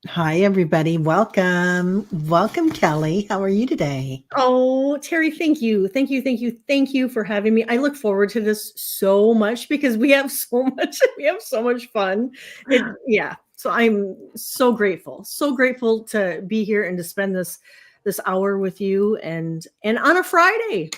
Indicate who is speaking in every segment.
Speaker 1: Hi, everybody. Welcome. Welcome, Kelly. How are you today?
Speaker 2: Oh, Teri, thank you. Thank you. Thank you. Thank you for having me. I look forward to this so much because we have so much we have so much fun. Yeah. So I'm so grateful to be here and to spend this hour with you and on a Friday.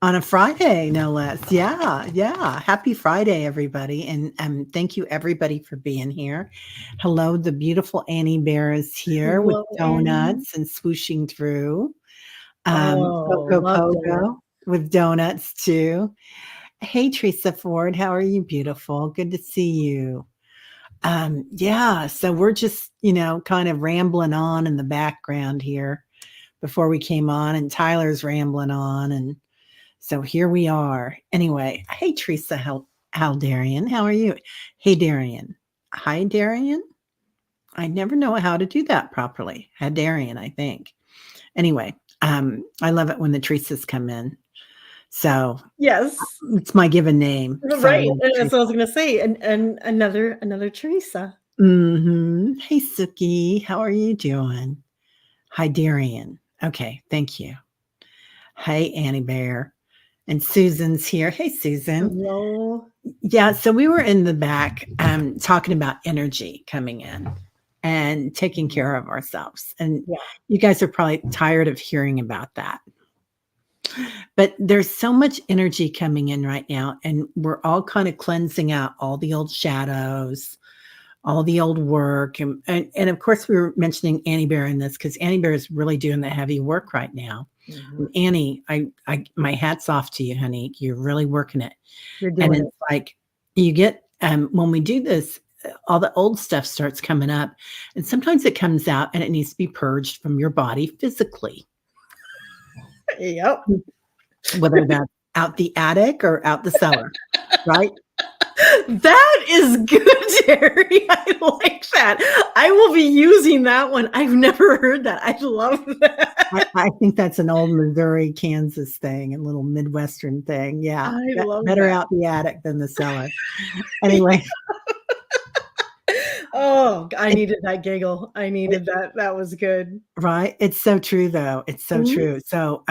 Speaker 1: On a Friday, no less. Yeah, yeah. Happy Friday, everybody. And thank you, everybody, for being here. Hello, the beautiful Annie Bear is here with
Speaker 2: Hello, Annie.
Speaker 1: donuts and swooshing through.
Speaker 2: Oh,
Speaker 1: Pogo
Speaker 2: love donut.
Speaker 1: Pogo with donuts, too. Hey, Teresa Ford. How are you, beautiful? Good to see you. Yeah, so we're just, kind of rambling on in the background here before we came on, and Tyler's rambling on, and so here we are. Anyway, hey Teresa, how Darian, how are you? Hey Darian, hi Darian. I never know how to do that properly. Hi Darian, I think. Anyway, I love it when the Teresas come in. So
Speaker 2: Yes.
Speaker 1: it's my given name. So I
Speaker 2: Right.
Speaker 1: love
Speaker 2: That's
Speaker 1: Teresa.
Speaker 2: what I was gonna say. And another Teresa.
Speaker 1: Hey Suki, how are you doing? Hi Darian. Okay, thank you. Hey Annie Bear. And Susan's here. Hey Susan.
Speaker 2: Hello.
Speaker 1: Yeah, so we were in the back talking about energy coming in and taking care of ourselves. And
Speaker 2: Yeah.
Speaker 1: you guys are probably tired of hearing about that. But there's so much energy coming in right now, and we're all kind of cleansing out all the old shadows, all the old work. And of course, we were mentioning Annie Bear in this because Annie Bear is really doing the heavy work right now.
Speaker 2: Mhm.
Speaker 1: Annie, my hat's off to you, honey. You're really working it.
Speaker 2: You're
Speaker 1: And
Speaker 2: doing
Speaker 1: it's
Speaker 2: it.
Speaker 1: like you get when we do this, all the old stuff starts coming up, and sometimes it comes out and it needs to be purged from your body physically,
Speaker 2: Yep.
Speaker 1: whether that's out the attic or out the cellar, right?
Speaker 2: That is good, Terry. I like that. I will be using that one. I've never heard that. I love that.
Speaker 1: I think that's an old Missouri, Kansas thing, a little Midwestern thing. Yeah,
Speaker 2: I love
Speaker 1: better
Speaker 2: that.
Speaker 1: out the attic than the cellar. Anyway,
Speaker 2: Oh, I
Speaker 1: it,
Speaker 2: needed that giggle. I
Speaker 1: it,
Speaker 2: needed that. That was good.
Speaker 1: right? It's so true, though. It's so
Speaker 2: Mhm.
Speaker 1: true. So,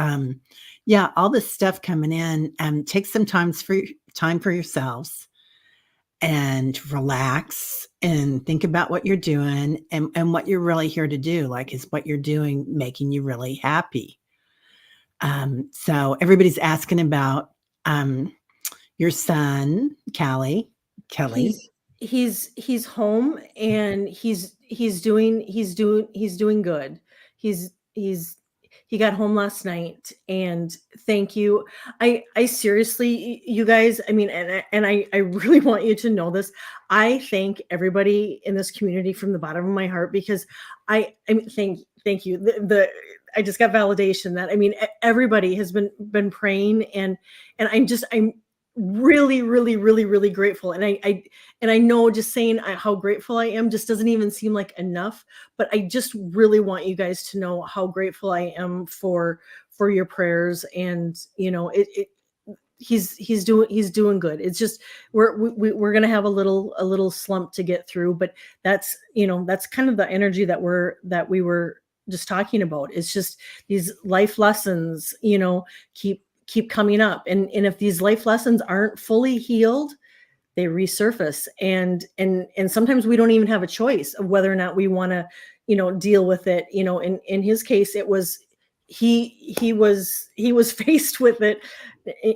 Speaker 1: yeah, all this stuff coming in. Take some time for yourselves and relax and think about what you're doing and what you're really here to do. Like, is what you're doing making you really happy? So everybody's asking about um, your son, Kelly.
Speaker 2: He's he's home and he's doing good. He's he got home last night and thank you. I seriously, you guys, I mean, and I really want you to know this. I thank everybody in this community from the bottom of my heart because I mean thank you. The I just got validation that I mean everybody has been praying and I'm really grateful and I know just saying how grateful I am just doesn't even seem like enough, but I just really want you guys to know how grateful I am for your prayers and it he's doing good. It's just we're gonna have a little slump to get through, but that's that's kind of the energy that we were just talking about. It's just these life lessons, keep coming up, and if these life lessons aren't fully healed, they resurface, and sometimes we don't even have a choice of whether or not we want to deal with it. In his case it was he was faced with it,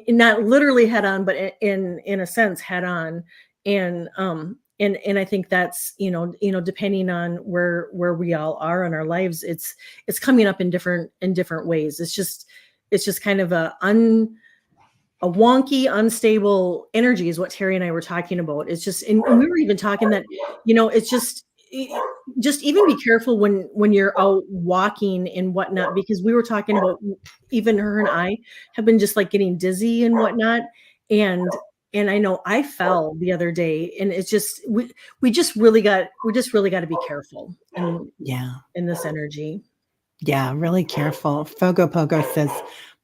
Speaker 2: not literally head on, but in a sense head on. And I think that's depending on where we all are in our lives, it's coming up in different ways. It's just kind of a wonky, unstable energy is what Terry and I were talking about. It's just, and we were even talking that, it's just even be careful when you're out walking and whatnot, because we were talking about even her and I have been just like getting dizzy and whatnot. And and I know I fell the other day, and it's just we just really got to be careful
Speaker 1: Yeah.
Speaker 2: in this energy.
Speaker 1: Yeah, really careful. Fogo Pogo says,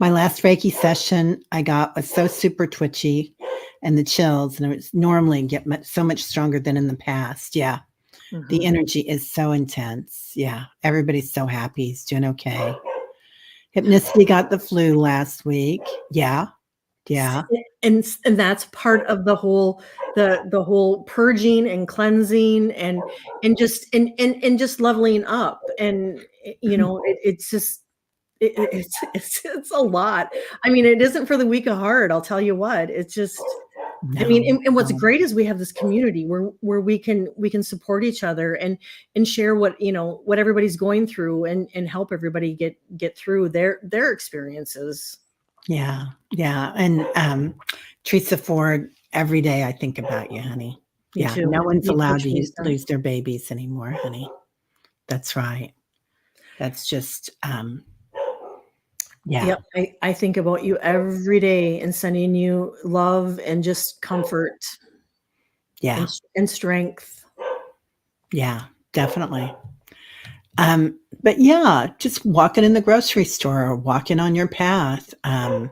Speaker 1: my last Reiki session I got was so super twitchy and the chills, and it was normally get so much stronger than in the past. Yeah. The
Speaker 2: Mhm.
Speaker 1: energy is so intense. Yeah, everybody's so happy. He's doing okay. Hypnicity got the flu last week. Yeah,
Speaker 2: S
Speaker 1: yeah.
Speaker 2: and that's part of the whole purging and cleansing and just and just leveling up, and, it's just it's a lot. I mean, it isn't for the weak of heart, I'll tell you what. It's just I mean,
Speaker 1: No,
Speaker 2: and what's
Speaker 1: no.
Speaker 2: great is we have this community where we can support each other and share what everybody's going through and help everybody get through their experiences.
Speaker 1: Yeah, yeah, and, Teresa Ford, every day I think about you, honey.
Speaker 2: Me
Speaker 1: Yeah, no
Speaker 2: too.
Speaker 1: one's
Speaker 2: Me too,
Speaker 1: allowed to
Speaker 2: Teresa.
Speaker 1: lose their babies anymore, honey. That's right. That's just, yeah,
Speaker 2: Yep, I think about you every day and sending you love and just comfort
Speaker 1: yeah,
Speaker 2: and strength.
Speaker 1: yeah, definitely. But yeah, just walking in the grocery store or walking on your path, and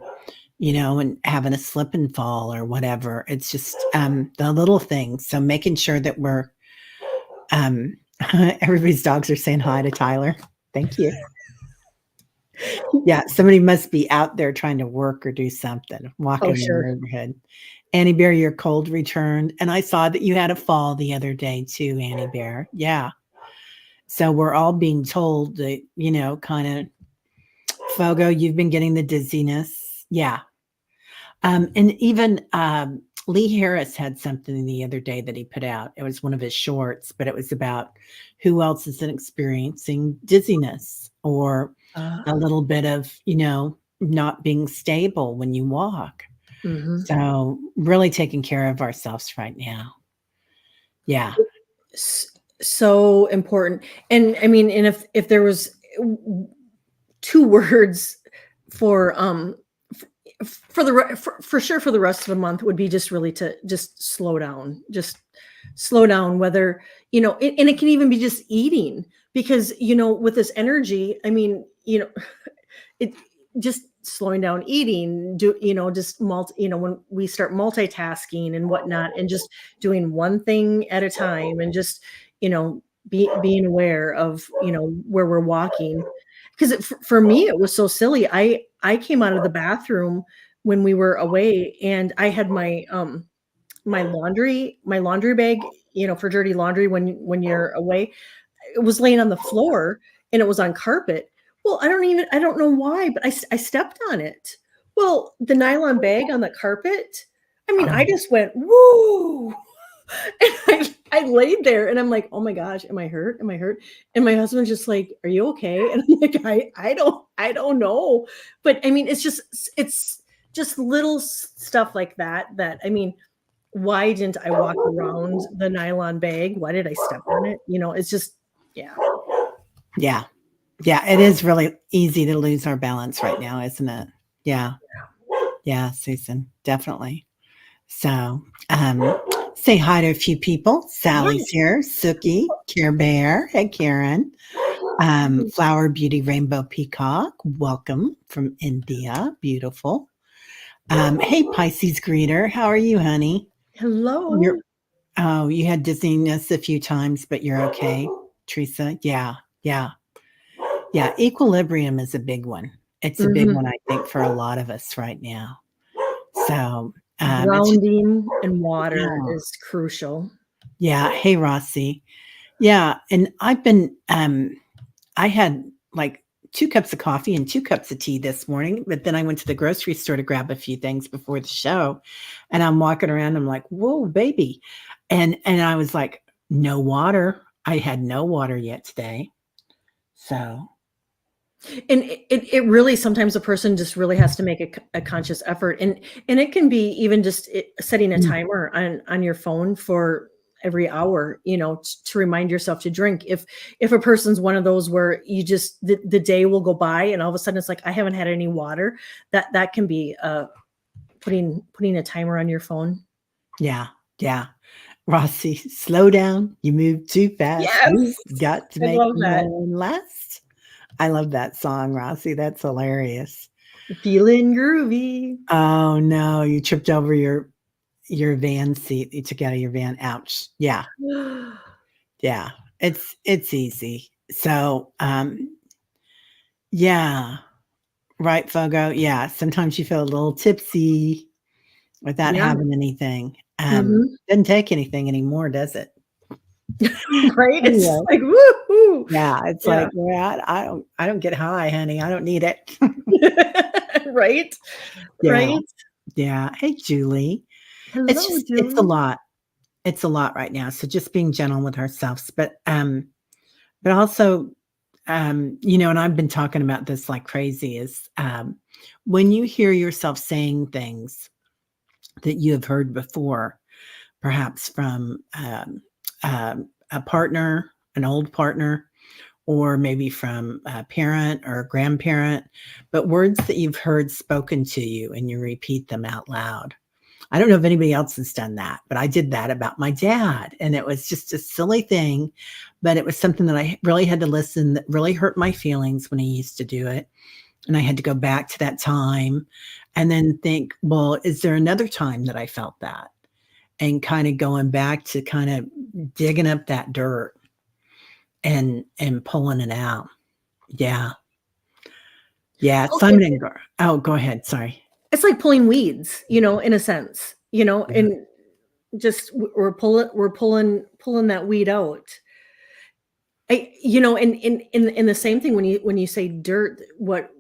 Speaker 1: having a slip and fall or whatever. It's just the little things. So making sure that we're um, everybody's dogs are saying hi to Tyler. Thank you. Yeah, somebody must be out there trying to work or do something,
Speaker 2: Oh,
Speaker 1: walking in
Speaker 2: sure.
Speaker 1: the neighborhood. Annie Bear, your cold returned, and I saw that you had a fall the other day too, Annie Bear. Yeah. So we're all being told that, kind of Fogo, you've been getting the dizziness. Yeah. And even Lee Harris had something the other day that he put out. It was one of his shorts, but it was about who else is experiencing dizziness or
Speaker 2: Uh,
Speaker 1: a little bit of, not being stable when you walk.
Speaker 2: mhm.
Speaker 1: So really taking care of ourselves right now. Yeah.
Speaker 2: S So important, and I mean, and if there was w 2 words for, for the for sure for the rest of the month would be just really to just slow down, just slow down, whether and it can even be just eating, because with this energy, I mean, it just slowing down eating, just when we start multitasking and whatnot, and just doing one thing at a time, and just you know being aware of where we're walking, because for me it was so silly. I came out of the bathroom when we were away, and I had my laundry bag, for dirty laundry when you're away. It was laying on the floor, and it was on carpet. Well, I don't know why, but I stepped on it. Well, the nylon bag on the carpet, I mean, I
Speaker 1: Oh,
Speaker 2: just went, "Woo!" And I laid there, and I'm like, "Oh my gosh, am I hurt? Am I hurt?" And my husband's just like, "Are you okay?" And I'm like, I don't know." But I mean, it's just little stuff like that, I mean, why didn't I walk around the nylon bag? Why did I step on it? It's just yeah.
Speaker 1: yeah. Yeah. It is really easy to lose our balance right now, isn't it? Yeah. Yeah, Susan, definitely. So, say hi to a few people.
Speaker 2: Yeah.
Speaker 1: Sally's here, Suki, Care Bear. Hey, Karen. Flower Beauty Rainbow Peacock. Welcome from India. Beautiful. Hey, Pisces Greeter. How are you, honey? You're,
Speaker 2: Hello.
Speaker 1: oh, you had dizziness a few times, but you're okay, Teresa. Yeah. Yeah. Yeah. Equilibrium is a big one. It's a big
Speaker 2: Mhm.
Speaker 1: one, I think, for a lot of us right now. So, it's just,
Speaker 2: Grounding and water
Speaker 1: yeah.
Speaker 2: is crucial.
Speaker 1: Yeah. Hey, Rossi. Yeah, and I had, like, 2 cups of coffee and 2 cups of tea this morning, but then I went to the grocery store to grab a few things before the show, and I'm walking around, I'm like, "Whoa, baby." And I was like, "No water." I had no water yet today. So,
Speaker 2: And it really, sometimes a person just really has to make a conscious effort, and it can be even just setting a
Speaker 1: mm,
Speaker 2: timer on your phone for every hour, to remind yourself to drink. If a person's one of those where you just the day will go by, and all of a sudden it's like, I haven't had any water, that can be putting a timer on your phone.
Speaker 1: yeah, yeah. Rossi, slow down. You move too fast.
Speaker 2: Yes,
Speaker 1: You've got to
Speaker 2: I
Speaker 1: make
Speaker 2: love that.
Speaker 1: one last. I love that song, Rossi. That's hilarious.
Speaker 2: Feeling groovy.
Speaker 1: Oh, no, you tripped over your van seat you took out of your van. Ouch. Yeah, Yeah, it's easy. So, yeah, right, Fogo? Yeah, sometimes you feel a little tipsy without
Speaker 2: Yeah.
Speaker 1: having anything.
Speaker 2: Mhm.
Speaker 1: Doesn't take anything anymore, does it?
Speaker 2: Right? It's
Speaker 1: Anyway,
Speaker 2: like, woohoo.
Speaker 1: yeah, it's
Speaker 2: Yeah.
Speaker 1: like, "Well, I don't get high, honey, I don't need it."
Speaker 2: Right?
Speaker 1: Yeah,
Speaker 2: Right?
Speaker 1: yeah. Hey, Julie. It's
Speaker 2: Hello,
Speaker 1: just it's a
Speaker 2: Julie.
Speaker 1: lot. It's a lot right now, so just being gentle with ourselves, but also, and I've been talking about this like crazy, is, when you hear yourself saying things that you have heard before, perhaps from, a partner, an old partner, or maybe from a parent or a grandparent, but words that you've heard spoken to you and you repeat them out loud. I don't know if anybody else has done that, but I did that about my dad, and it was just a silly thing, but it was something that I really had to listen, that really hurt my feelings when he used to do it, and I had to go back to that time and then think, "Well, is there another time that I felt that?" And kinda going back to kinda digging up that dirt and pulling it out. Yeah. Yeah,
Speaker 2: Okay.
Speaker 1: Simon and Gar Oh, go ahead, sorry.
Speaker 2: It's like pulling weeds, in a sense,
Speaker 1: Yeah.
Speaker 2: and just we're pulling that weed out. And the same thing when you say dirt, what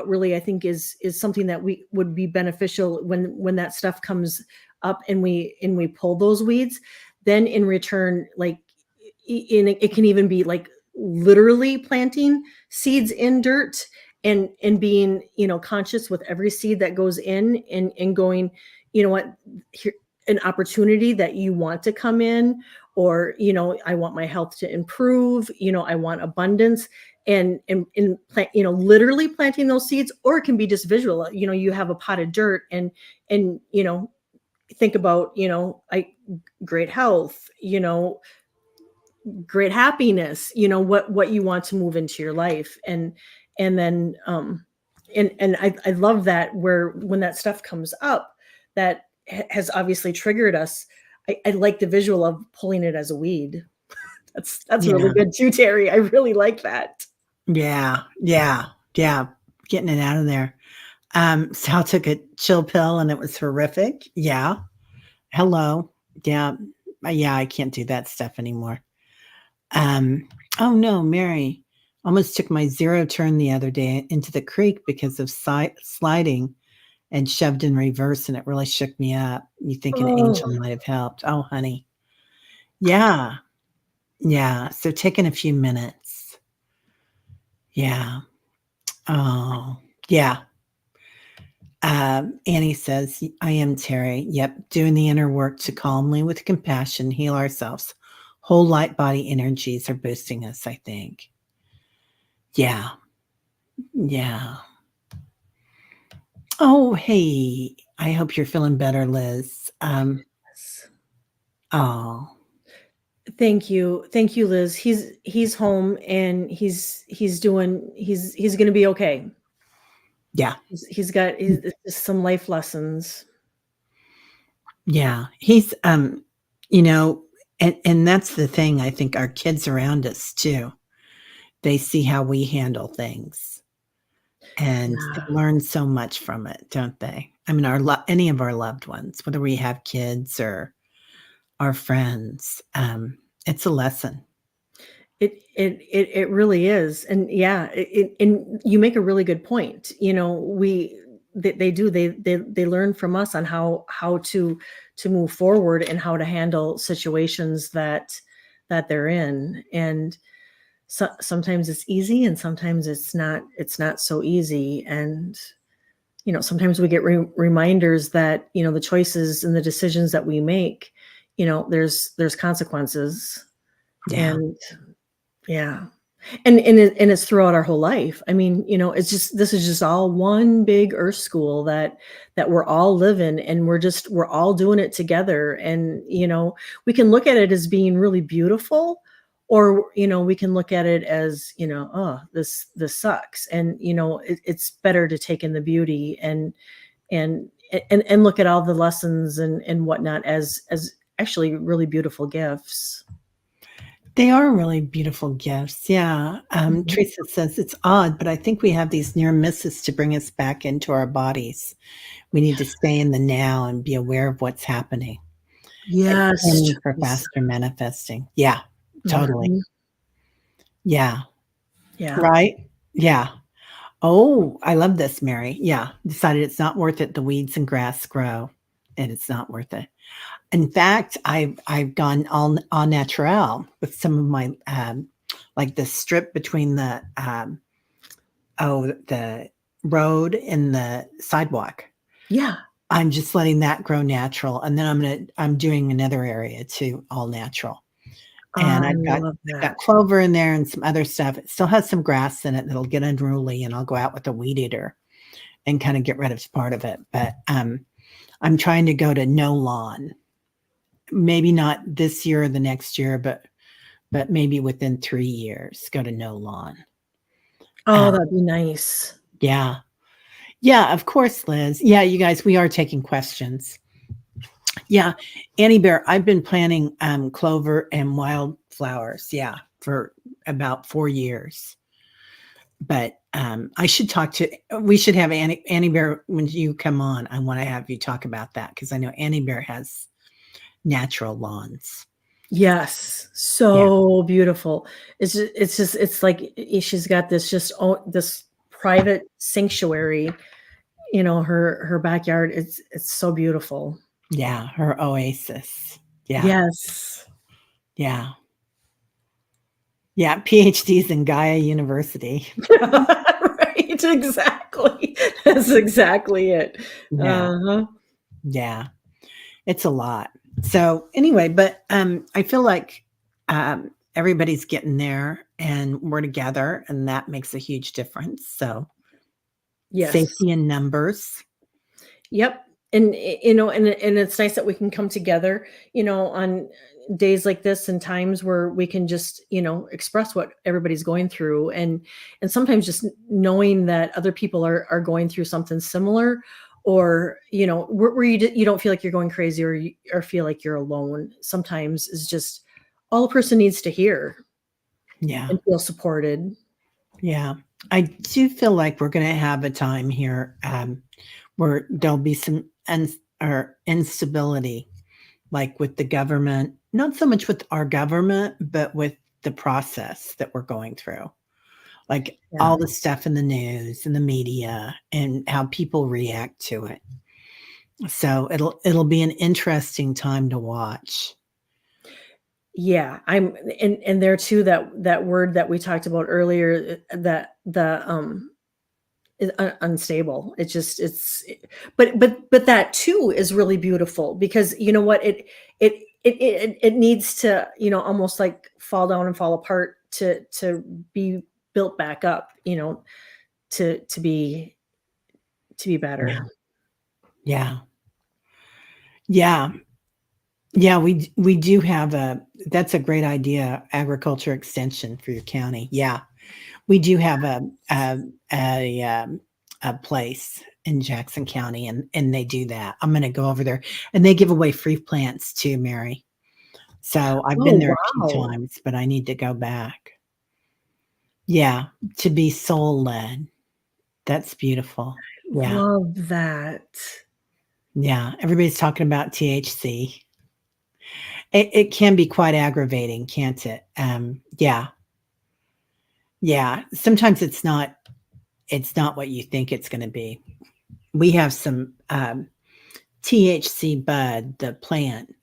Speaker 2: really I think is something that we would be beneficial when that stuff comes up and we pull those weeds, then in return, like it can even be like literally planting seeds in dirt and being conscious with every seed that goes in and going, what, here, an opportunity that you want to come in, or I want my health to improve, I want abundance, and plant, literally planting those seeds. Or it can be just visual, you have a pot of dirt and think about, I great health, great happiness, what you want to move into your life. And then and I love that, where when that stuff comes up that has obviously triggered us, I like the visual of pulling it as a weed. That's really
Speaker 1: Yeah.
Speaker 2: good too, Terry. I really like that.
Speaker 1: Yeah, yeah, yeah, getting it out of there. Sal took a chill pill and it was horrific. Yeah. Hello. Yeah. Yeah, I can't do that stuff anymore. Um, oh no, Mary almost took my zero turn the other day into the creek because of sliding and shoved in reverse, and it really shook me up. You think an
Speaker 2: Oh,
Speaker 1: angel might have helped. Oh, honey. Yeah. Yeah. So taking a few minutes. Yeah. Oh, yeah. Annie says, I am Terry. Yep. Doing the inner work to calmly, with compassion, heal ourselves. Whole light body energies are boosting us, I think. Yeah. Yeah. Oh, hey. I hope you're feeling better, Liz.
Speaker 2: yes.
Speaker 1: Oh,
Speaker 2: Thank you, Liz. He's home and he's gonna be okay.
Speaker 1: yeah.
Speaker 2: He's got just some life lessons.
Speaker 1: Yeah. He's, you know, and that's the thing. I think our kids around us too, they see how we handle things and they
Speaker 2: Yeah.
Speaker 1: learn so much from it, don't they? I mean, any of our loved ones, whether we have kids or our friends, it's a lesson.
Speaker 2: It really is. And yeah, and you make a really good point. They do, they learn from us on how to move forward and how to handle situations that they're in. And sometimes it's easy and sometimes it's not so easy. And sometimes we get reminders that the choices and the decisions that we make, there's consequences.
Speaker 1: Yeah.
Speaker 2: And yeah. And it's throughout our whole life. I mean, it's just, this is just all one big earth school that we're all living, and we're all doing it together. And we can look at it as being really beautiful, or we can look at it as, oh, this sucks. And it's better to take in the beauty and and look at all the lessons and whatnot as actually really beautiful gifts.
Speaker 1: They are really beautiful gifts. Yeah.
Speaker 2: Mhm.
Speaker 1: Teresa says it's odd, but I think we have these near misses to bring us back into our bodies. We need to stay in the now and be aware of what's happening. It's
Speaker 2: Yes,
Speaker 1: planning for
Speaker 2: Teresa.
Speaker 1: faster manifesting. Yeah, totally.
Speaker 2: Mhm.
Speaker 1: Yeah.
Speaker 2: Yeah.
Speaker 1: Right? Yeah. Oh, I love this, Mary. Yeah. Decided it's not worth it. The weeds and grass grow, and it's not worth it. In fact, I've gone all natural with some of my like the strip between the road and the sidewalk.
Speaker 2: Yeah.
Speaker 1: I'm just letting that grow natural, and then I'm doing another area too, all natural. And
Speaker 2: I love
Speaker 1: I've got
Speaker 2: that.
Speaker 1: clover in there and some other stuff. It still has some grass in it that'll get unruly, and I'll go out with a weed eater and kind of get rid of part of it. But I'm trying to go to no lawn. Maybe not this year or the next year, but maybe within 3 years, go to no lawn.
Speaker 2: Oh,
Speaker 1: Um,
Speaker 2: that'd be nice.
Speaker 1: yeah, yeah, of course, Liz. Yeah, you guys, we are taking questions. Yeah, Annie Bear, I've been planting clover and wildflowers. Yeah, for about 4 years. But I should talk to. We should have Annie Bear when you come on. I want to have you talk about that because I know Annie Bear has natural lawns.
Speaker 2: Yes,
Speaker 1: Yeah,
Speaker 2: so beautiful. It's just it's like she's got this just this private sanctuary, her backyard. It's so beautiful.
Speaker 1: yeah, her oasis. Yeah,
Speaker 2: Yes.
Speaker 1: yeah, yeah. PhDs in Gaia University.
Speaker 2: Right, exactly. That's exactly it.
Speaker 1: Yeah,
Speaker 2: Uh-huh.
Speaker 1: yeah. It's a lot. So anyway, but I feel like everybody's getting there, and we're together, and that makes a huge difference. So
Speaker 2: Yes.
Speaker 1: safety in numbers.
Speaker 2: Yep. And and it's nice that we can come together, on days like this and times where we can just, express what everybody's going through and sometimes just knowing that other people are going through something similar or, where you don't feel like you're going crazy or feel like you're alone sometimes is just all a person needs to hear
Speaker 1: Yeah,
Speaker 2: and feel supported.
Speaker 1: yeah. I do feel like we're going to have a time here where there'll be some or instability, like with the government. Not so much with our government, but with the process that we're going through. Like
Speaker 2: Yeah.
Speaker 1: all the stuff in the news and the media and how people react to it. So it'll be an interesting time to watch.
Speaker 2: Yeah, I'm and there too that word that we talked about earlier that the is unstable. It just but that too is really beautiful because you know what it needs to almost like fall down and fall apart to be built back up to be
Speaker 1: Yeah.
Speaker 2: better.
Speaker 1: Yeah. Yeah. Yeah, we do have a that's a great idea, agriculture extension for your county. Yeah. We do have a place in Jackson County, and they do that. I'm gonna go over there, and they give away free plants too, Mary. So I've been
Speaker 2: Oh
Speaker 1: there a few
Speaker 2: wow,
Speaker 1: times, but I need to go back. Yeah, to be soul led. That's beautiful. Yeah.
Speaker 2: love that.
Speaker 1: Yeah. Everybody's talking about THC. It can be quite aggravating, can't it? Yeah. Yeah. Sometimes it's not what you think it's going to be. We have some THC bud, the plant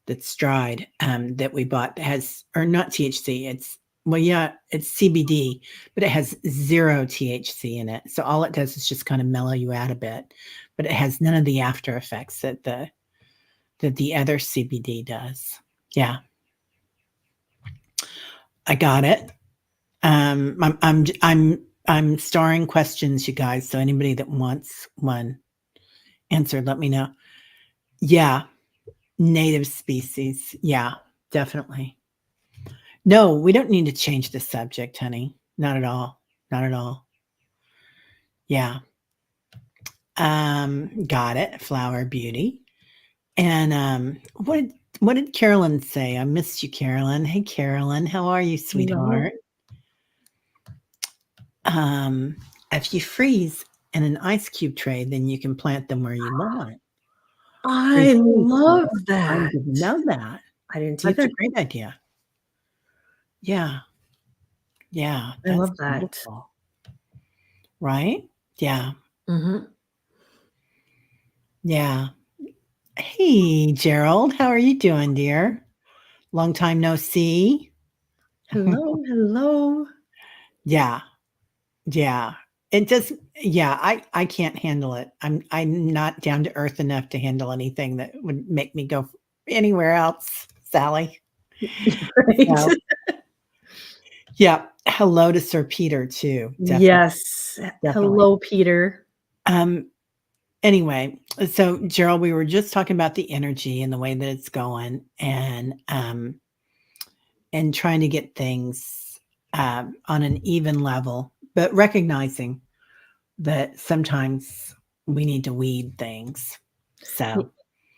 Speaker 1: that's dried that we bought that has, or not THC, well, yeah, it's CBD, but it has zero THC in it. So all it does is just kind of mellow you out a bit, but it has none of the after effects that the other CBD does. Yeah, I got it. I'm starring questions, you guys. So anybody that wants one answered, let me know. Yeah, native species. Yeah, definitely. No, we don't need to change the subject, honey. Not at all. Not at all. Yeah. Got it. Flower beauty. And What did Carolyn say? I missed you, Carolyn. Hey, Carolyn, how are you,
Speaker 2: No.
Speaker 1: sweetheart? Um, if you freeze in an ice cube tray, then you can plant them where you want. Freeze
Speaker 2: I
Speaker 1: seeds
Speaker 2: love
Speaker 1: here. I
Speaker 2: that.
Speaker 1: didn't know that.
Speaker 2: I didn't
Speaker 1: That's a
Speaker 2: either.
Speaker 1: great idea. Yeah, yeah,
Speaker 2: I
Speaker 1: that's
Speaker 2: love that.
Speaker 1: beautiful. Right? Yeah,
Speaker 2: Mhm.
Speaker 1: yeah. Hey, Gerald, how are you doing, dear? Long time no see.
Speaker 2: Hello, hello.
Speaker 1: Yeah, yeah. It just yeah, I can't handle it. I'm not down to earth enough to handle anything that would make me go anywhere else, Sally.
Speaker 2: Right?
Speaker 1: So, yeah, hello to Sir Peter too, definitely,
Speaker 2: Yes.
Speaker 1: definitely.
Speaker 2: Hello, Peter.
Speaker 1: Um, anyway, so Gerald, we were just talking about the energy and the way that it's going and trying to get things, on an even level, but recognizing that sometimes we need to weed things. So,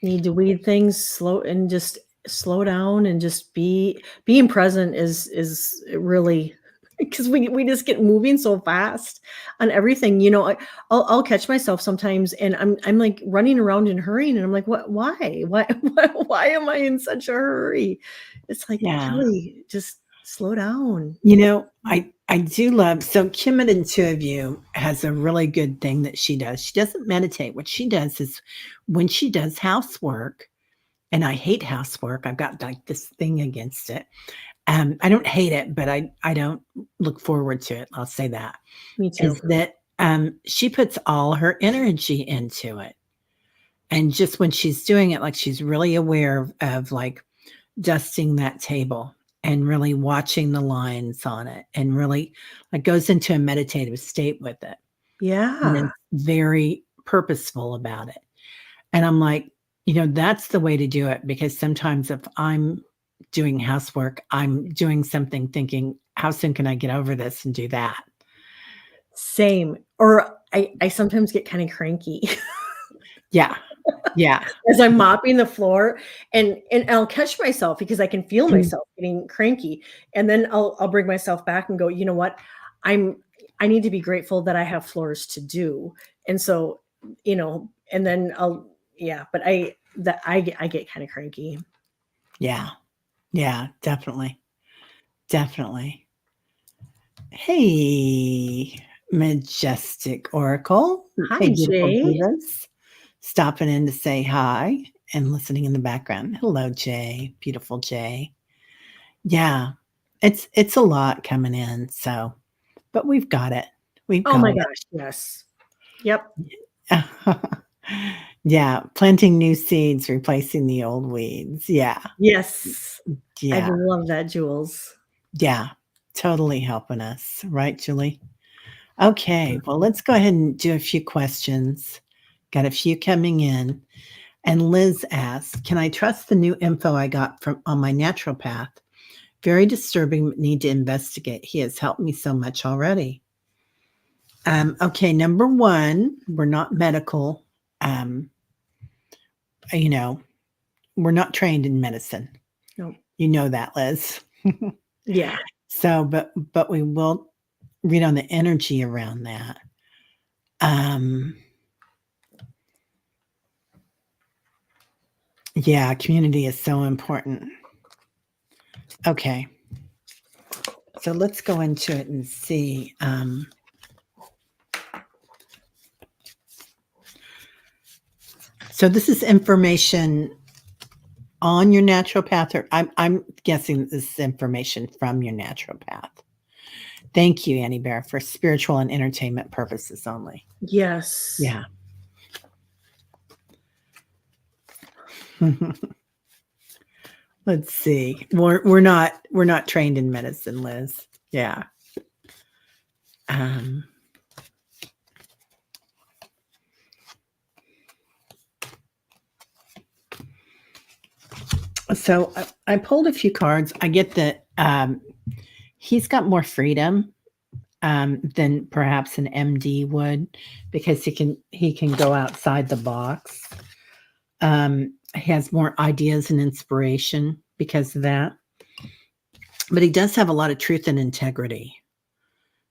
Speaker 2: Ne Need to weed things slow and just slow down and just being present is really because we just get moving so fast on everything, you know, I'll catch myself sometimes and I'm, like, running around and hurrying, and I'm like, "What why? Why am I in such a hurry?" It's like,
Speaker 1: yeah.
Speaker 2: "Really, just slow down."
Speaker 1: You know, I do love so Kim at Intuitive You has a really good thing that she does. She doesn't meditate. What she does is when she does housework, and I hate housework. I've got like this thing against it. I don't hate it, but I don't look forward to it. I'll say that.
Speaker 2: Me
Speaker 1: Is
Speaker 2: too.
Speaker 1: that she puts all her energy into it. And just when she's doing it, like she's really aware of like dusting that table and really watching the lines on it and really like goes into a meditative state with it and
Speaker 2: Yeah.
Speaker 1: is very purposeful about it. And I'm like, that's the way to do it because sometimes if I'm doing housework, I'm doing something thinking, how soon can I get over this and do that?
Speaker 2: Same. Or I sometimes get kinda cranky.
Speaker 1: Yeah. Yeah.
Speaker 2: As I'm mopping the floor, and I'll catch myself because I can feel
Speaker 1: Mm,
Speaker 2: myself getting cranky, and then I'll bring myself back and go, "You know what? I'm I need to be grateful that I have floors to do." And so, and then I'll yeah, but I get kinda cranky.
Speaker 1: yeah. Yeah. Definitely. Definitely. Hey, Majestic Oracle. Hey,
Speaker 2: Hi,
Speaker 1: beautiful
Speaker 2: Jay.
Speaker 1: divas. Stopping in to say hi and listening in the background. Hello, Jay. Beautiful Jay. Yeah. It's a lot coming in, so but we've got it. We've
Speaker 2: Oh
Speaker 1: got
Speaker 2: my gosh, yes. Yep.
Speaker 1: it. Yeah, planting new seeds, replacing the old weeds. Yeah.
Speaker 2: Yes. I
Speaker 1: Yeah.
Speaker 2: love that, Jules.
Speaker 1: Yeah. Totally helping us, right, Julie? Okay, well, let's go ahead and do a few questions. Got a few coming in. And Liz asks, can I trust the new info I got from on my naturopath? Very disturbing, but need to investigate. He has helped me so much already. Okay, number one, we're not medical. Um, you know, we're not trained in medicine.
Speaker 2: No.
Speaker 1: You know that, Liz.
Speaker 2: Yeah.
Speaker 1: So, but we will read on the energy around that. Um, yeah, community is so important. Okay. So let's go into it and see. So this is information on your naturopath, or I'm guessing this is information from your naturopath. Thank you, Annie Bear, for spiritual and entertainment purposes only.
Speaker 2: Yes.
Speaker 1: Yeah. Let's see. We're not trained in medicine, Liz. Yeah. Um, so I pulled a few cards. I get that he's got more freedom than perhaps an MD would because he can go outside the box. He has more ideas and inspiration because of that. But he does have a lot of truth and integrity.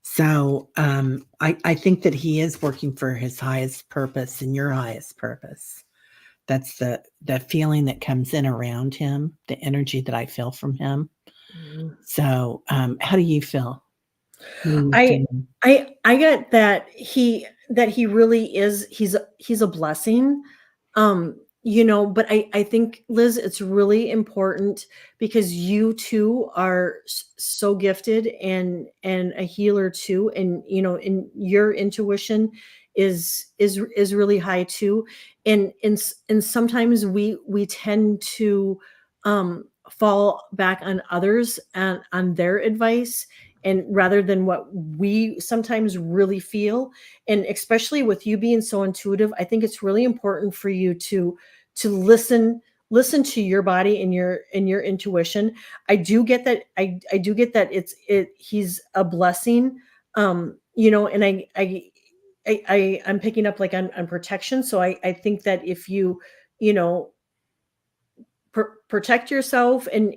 Speaker 1: So I think that he is working for his highest purpose and your highest purpose. That's the feeling that comes in around him, the energy that I feel from him.
Speaker 2: Mhm.
Speaker 1: So how do you feel? What are you
Speaker 2: I
Speaker 1: feeling?
Speaker 2: I get that he really is he's a blessing. But I think, Liz, it's really important because you too are so gifted and a healer too, and your intuition is really high too, and sometimes we tend to fall back on others and on their advice, and rather than what we sometimes really feel. And especially with you being so intuitive, I think it's really important for you to listen to your body and your intuition. I do get that he's a blessing. And I'm picking up like on protection. So I think that if you know protect yourself and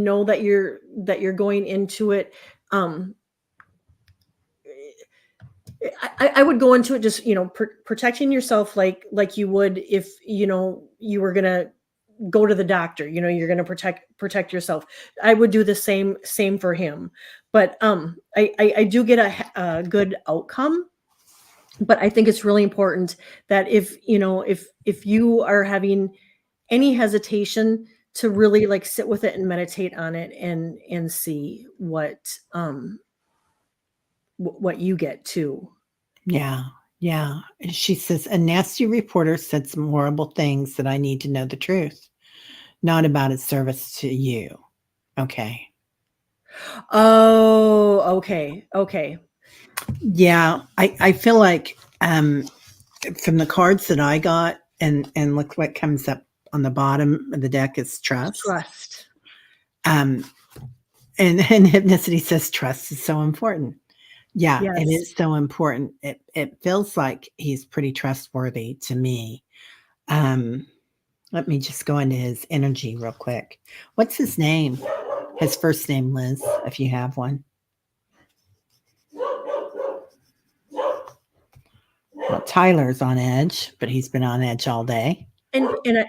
Speaker 2: know that you're going into it. um I would go into it just protecting yourself like you would if you were gonna go to the doctor. You're gonna protect yourself. I would do the same for him. But I do get a good outcome. But I think it's really important that if you are having any hesitation, to really like sit with it and meditate on it and see what you get too.
Speaker 1: Yeah, yeah. And she says, a nasty reporter said some horrible things that I need to know the truth, not about its service to you. Okay.
Speaker 2: Oh, okay, okay.
Speaker 1: Yeah, I feel like from the cards that I got, and look what comes up on the bottom of the deck is trust.
Speaker 2: Trust.
Speaker 1: Um, and hypnicity says trust is so important. Yeah, it
Speaker 2: Yes.
Speaker 1: is so important. It feels like he's pretty trustworthy to me. Um, Let me just go into his energy real quick. What's his name? His first name, Liz, if you have one. Well, Tyler's on edge, but he's been on edge all day.
Speaker 2: And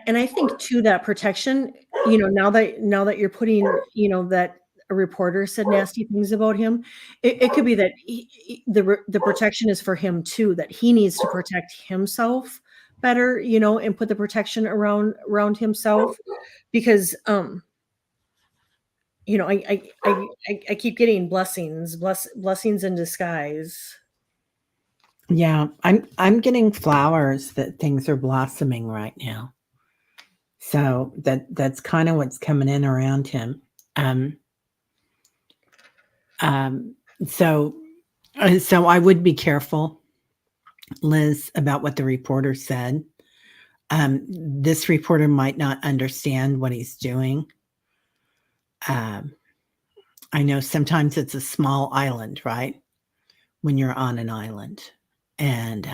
Speaker 2: I think too that protection, now that you're putting, that a reporter said nasty things about him, it could be that the protection is for him too, that he needs to protect himself better, and put the protection around himself. Because I keep getting blessings in disguise.
Speaker 1: Yeah, I'm getting flowers that things are blossoming right now. So that's kind of what's coming in around him. Um, um, so so I would be careful, Liz, about what the reporter said. This reporter might not understand what he's doing. Um, I know sometimes it's a small island, right? When you're on an island. And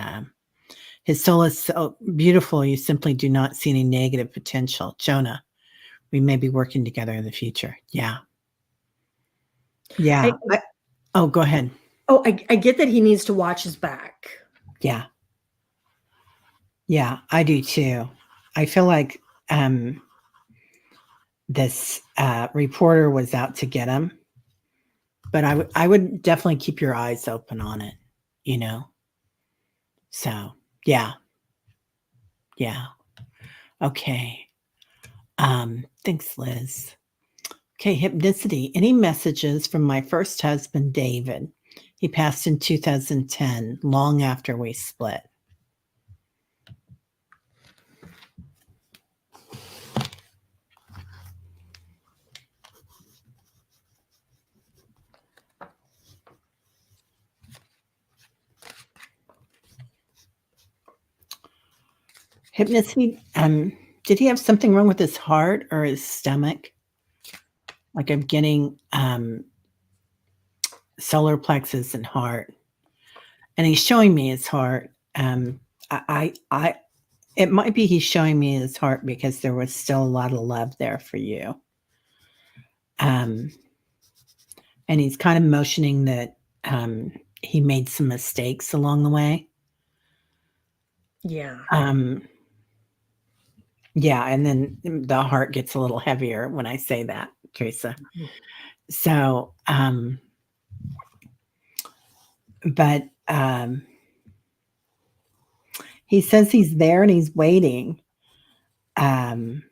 Speaker 1: his soul is so beautiful, you simply do not see any negative potential. Jonah, we may be working together in the future. Yeah.
Speaker 2: I
Speaker 1: Yeah. Oh, go ahead.
Speaker 2: I get that he needs to watch his back.
Speaker 1: Yeah. Yeah, I do too. I feel like this reporter was out to get him, but I would definitely keep your eyes open on it, you know? So, yeah. Yeah. Okay. Thanks, Liz. Okay, hypnicity. Any messages from my first husband, David? He passed in 2010, long after we split. Hypnicity. Did he have something wrong with his heart or his stomach? Like I'm getting solar plexus and heart, and he's showing me his heart. I it might be he's showing me his heart because there was still a lot of love there for you. Um, and he's kind of motioning that he made some mistakes along the way.
Speaker 2: Yeah.
Speaker 1: Um, yeah, and then the heart gets a little heavier when I say that, Teresa.
Speaker 2: Mhm.
Speaker 1: So, but he says he's there and he's waiting. Um,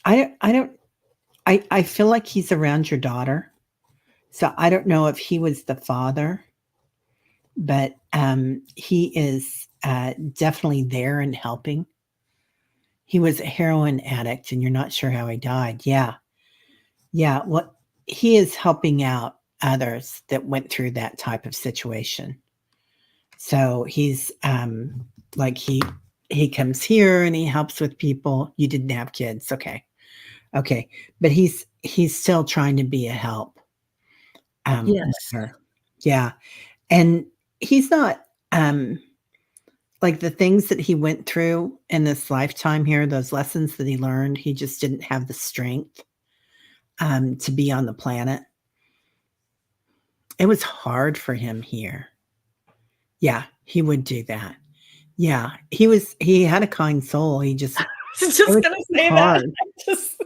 Speaker 1: I don't, I feel like he's around your daughter. So I don't know if he was the father, but he is definitely there and helping. He was a heroin addict, and you're not sure how he died. Yeah, yeah. What he is helping out others that went through that type of situation. So he's like he comes here and he helps with people. You didn't have kids, okay, okay, but he's still trying to be a help with
Speaker 2: Yes.
Speaker 1: her. Yeah, and he's not like the things that he went through in this lifetime here, those lessons that he learned, he just didn't have the strength to be on the planet. It was hard for him here. Yeah, he would do that. Yeah, he had a kind soul. He just
Speaker 2: I was
Speaker 1: it
Speaker 2: just
Speaker 1: was
Speaker 2: gonna
Speaker 1: too
Speaker 2: say that.
Speaker 1: hard.
Speaker 2: I just,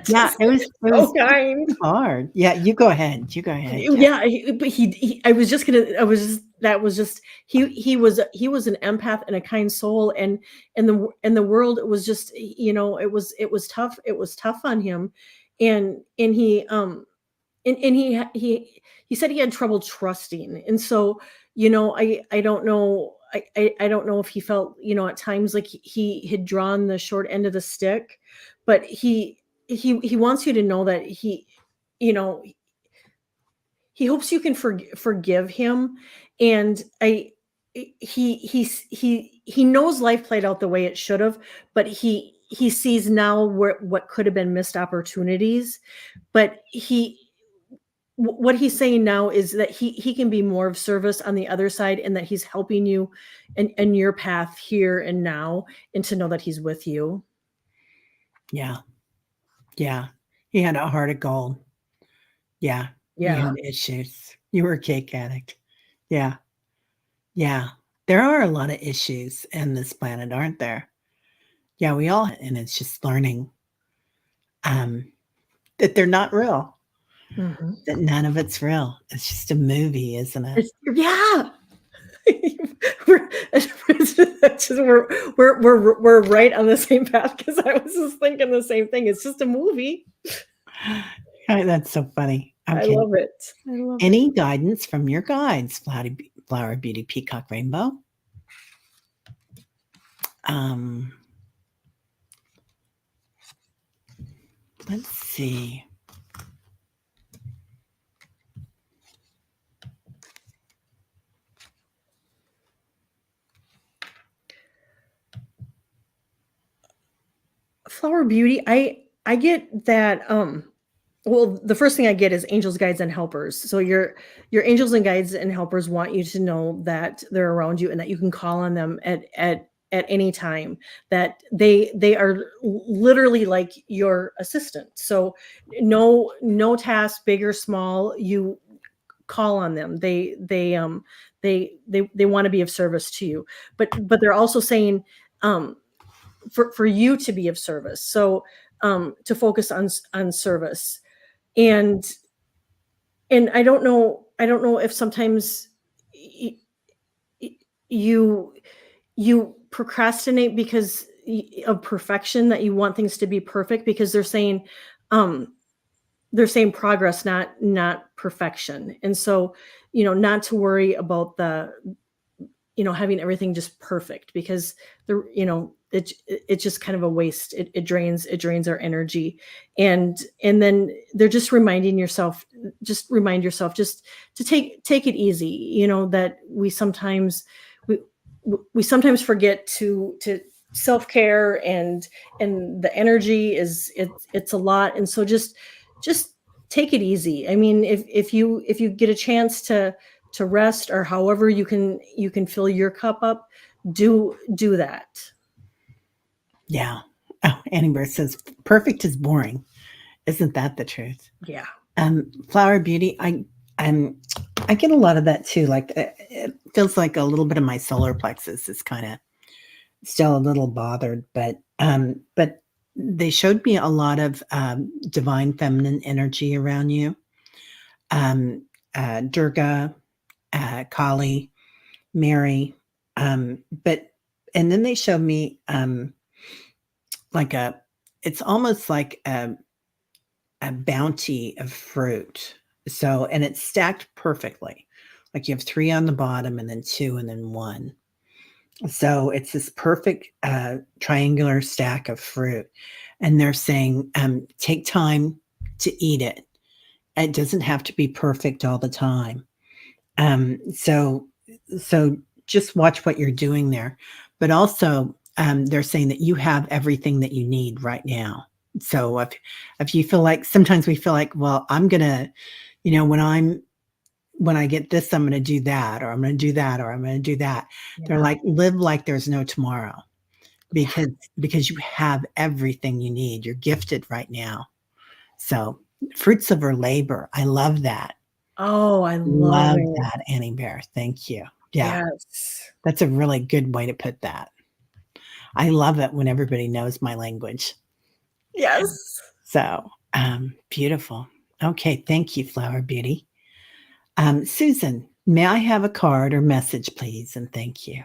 Speaker 1: Yeah, it
Speaker 2: so
Speaker 1: was just
Speaker 2: kind.
Speaker 1: too hard. Yeah, you go ahead. You go ahead. Yeah.
Speaker 2: Yeah, but I was just gonna. I was just. That was just. He was an empath and a kind soul, and the world was just. It was tough. It was tough on him, and he said he had trouble trusting, and so I don't know. I don't know if he felt at times like he had drawn the short end of the stick, but he wants you to know that you know he hopes you can forgive him, and he knows life played out the way it should have, but he sees now what could have been missed opportunities, but what he's saying now is that he can be more of service on the other side, and that he's helping you in your path here and now, and to know that he's with you.
Speaker 1: Yeah. Yeah. He had a heart of gold. Yeah. You
Speaker 2: Yeah.
Speaker 1: had issues. You were a cake addict. Yeah. Yeah. There are a lot of issues in this planet, aren't there? Yeah, we all and it's just learning um that they're not real.
Speaker 2: Mhm.
Speaker 1: That none of it's real. It's just a movie, isn't it?
Speaker 2: Yeah. we're, it's just, we're right on the same path, because I was just thinking the same thing. It's just a movie.
Speaker 1: That's so funny.
Speaker 2: I
Speaker 1: Okay.
Speaker 2: love it. I love it.
Speaker 1: Any guidance from your guides, Flower Beauty Peacock Rainbow? Um, let's see.
Speaker 2: Flower Beauty, I get that. Well, the first thing I get is angels, guides, and helpers. So your angels and guides and helpers want you to know that they're around you, and that you can call on them at any time. That they are literally like your assistant. So no task, big or small, you call on them. They want to be of service to you, but they're also saying for you to be of service. So to focus on service, and I don't know if sometimes you you procrastinate because of perfection, that you want things to be perfect, because um they're saying progress, not perfection, and so not to worry about the having everything just perfect, because it's just kind of a waste. It drains our energy, and then they're just remind yourself just to take it easy. That we sometimes forget to self-care, and the energy it's a lot, and so just take it easy. I mean, if you get a chance to rest, or however you can fill your cup up, do that.
Speaker 1: Yeah. Oh, Annie Bear says, perfect is boring. Isn't that the truth?
Speaker 2: Yeah.
Speaker 1: Flower Beauty, I'm I get a lot of that too. Like it feels like a little bit of my solar plexus is kind of still a little bothered, but they showed me a lot of divine feminine energy around you. Um, Durga, Kali, Mary, but and then they showed me like a it's almost like a bounty of fruit. So, and it's stacked perfectly. Like you have three on the bottom and then two and then one. So it's this perfect triangular stack of fruit. And they're saying, take time to eat it. It doesn't have to be perfect all the time. So, so just watch what you're doing there. But also, they're saying that you have everything that you need right now. So if you feel like sometimes we feel like, well, I'm gonna, when I get this, I'm gonna do that, or I'm gonna do that, or I'm gonna do that. They're
Speaker 2: Yeah.
Speaker 1: like, live like there's no tomorrow
Speaker 2: Yeah.
Speaker 1: because because you have everything you need. You're gifted right now. So fruits of her labor. I love that.
Speaker 2: Oh, I love
Speaker 1: Love
Speaker 2: it.
Speaker 1: that, Annie Bear. Thank you. Yeah.
Speaker 2: Yes.
Speaker 1: That's a really good way to put that. I love it when everybody knows my language.
Speaker 2: Yes.
Speaker 1: So, beautiful. Okay, thank you, Flower Beauty. Susan, may I have a card or message, please? And thank you.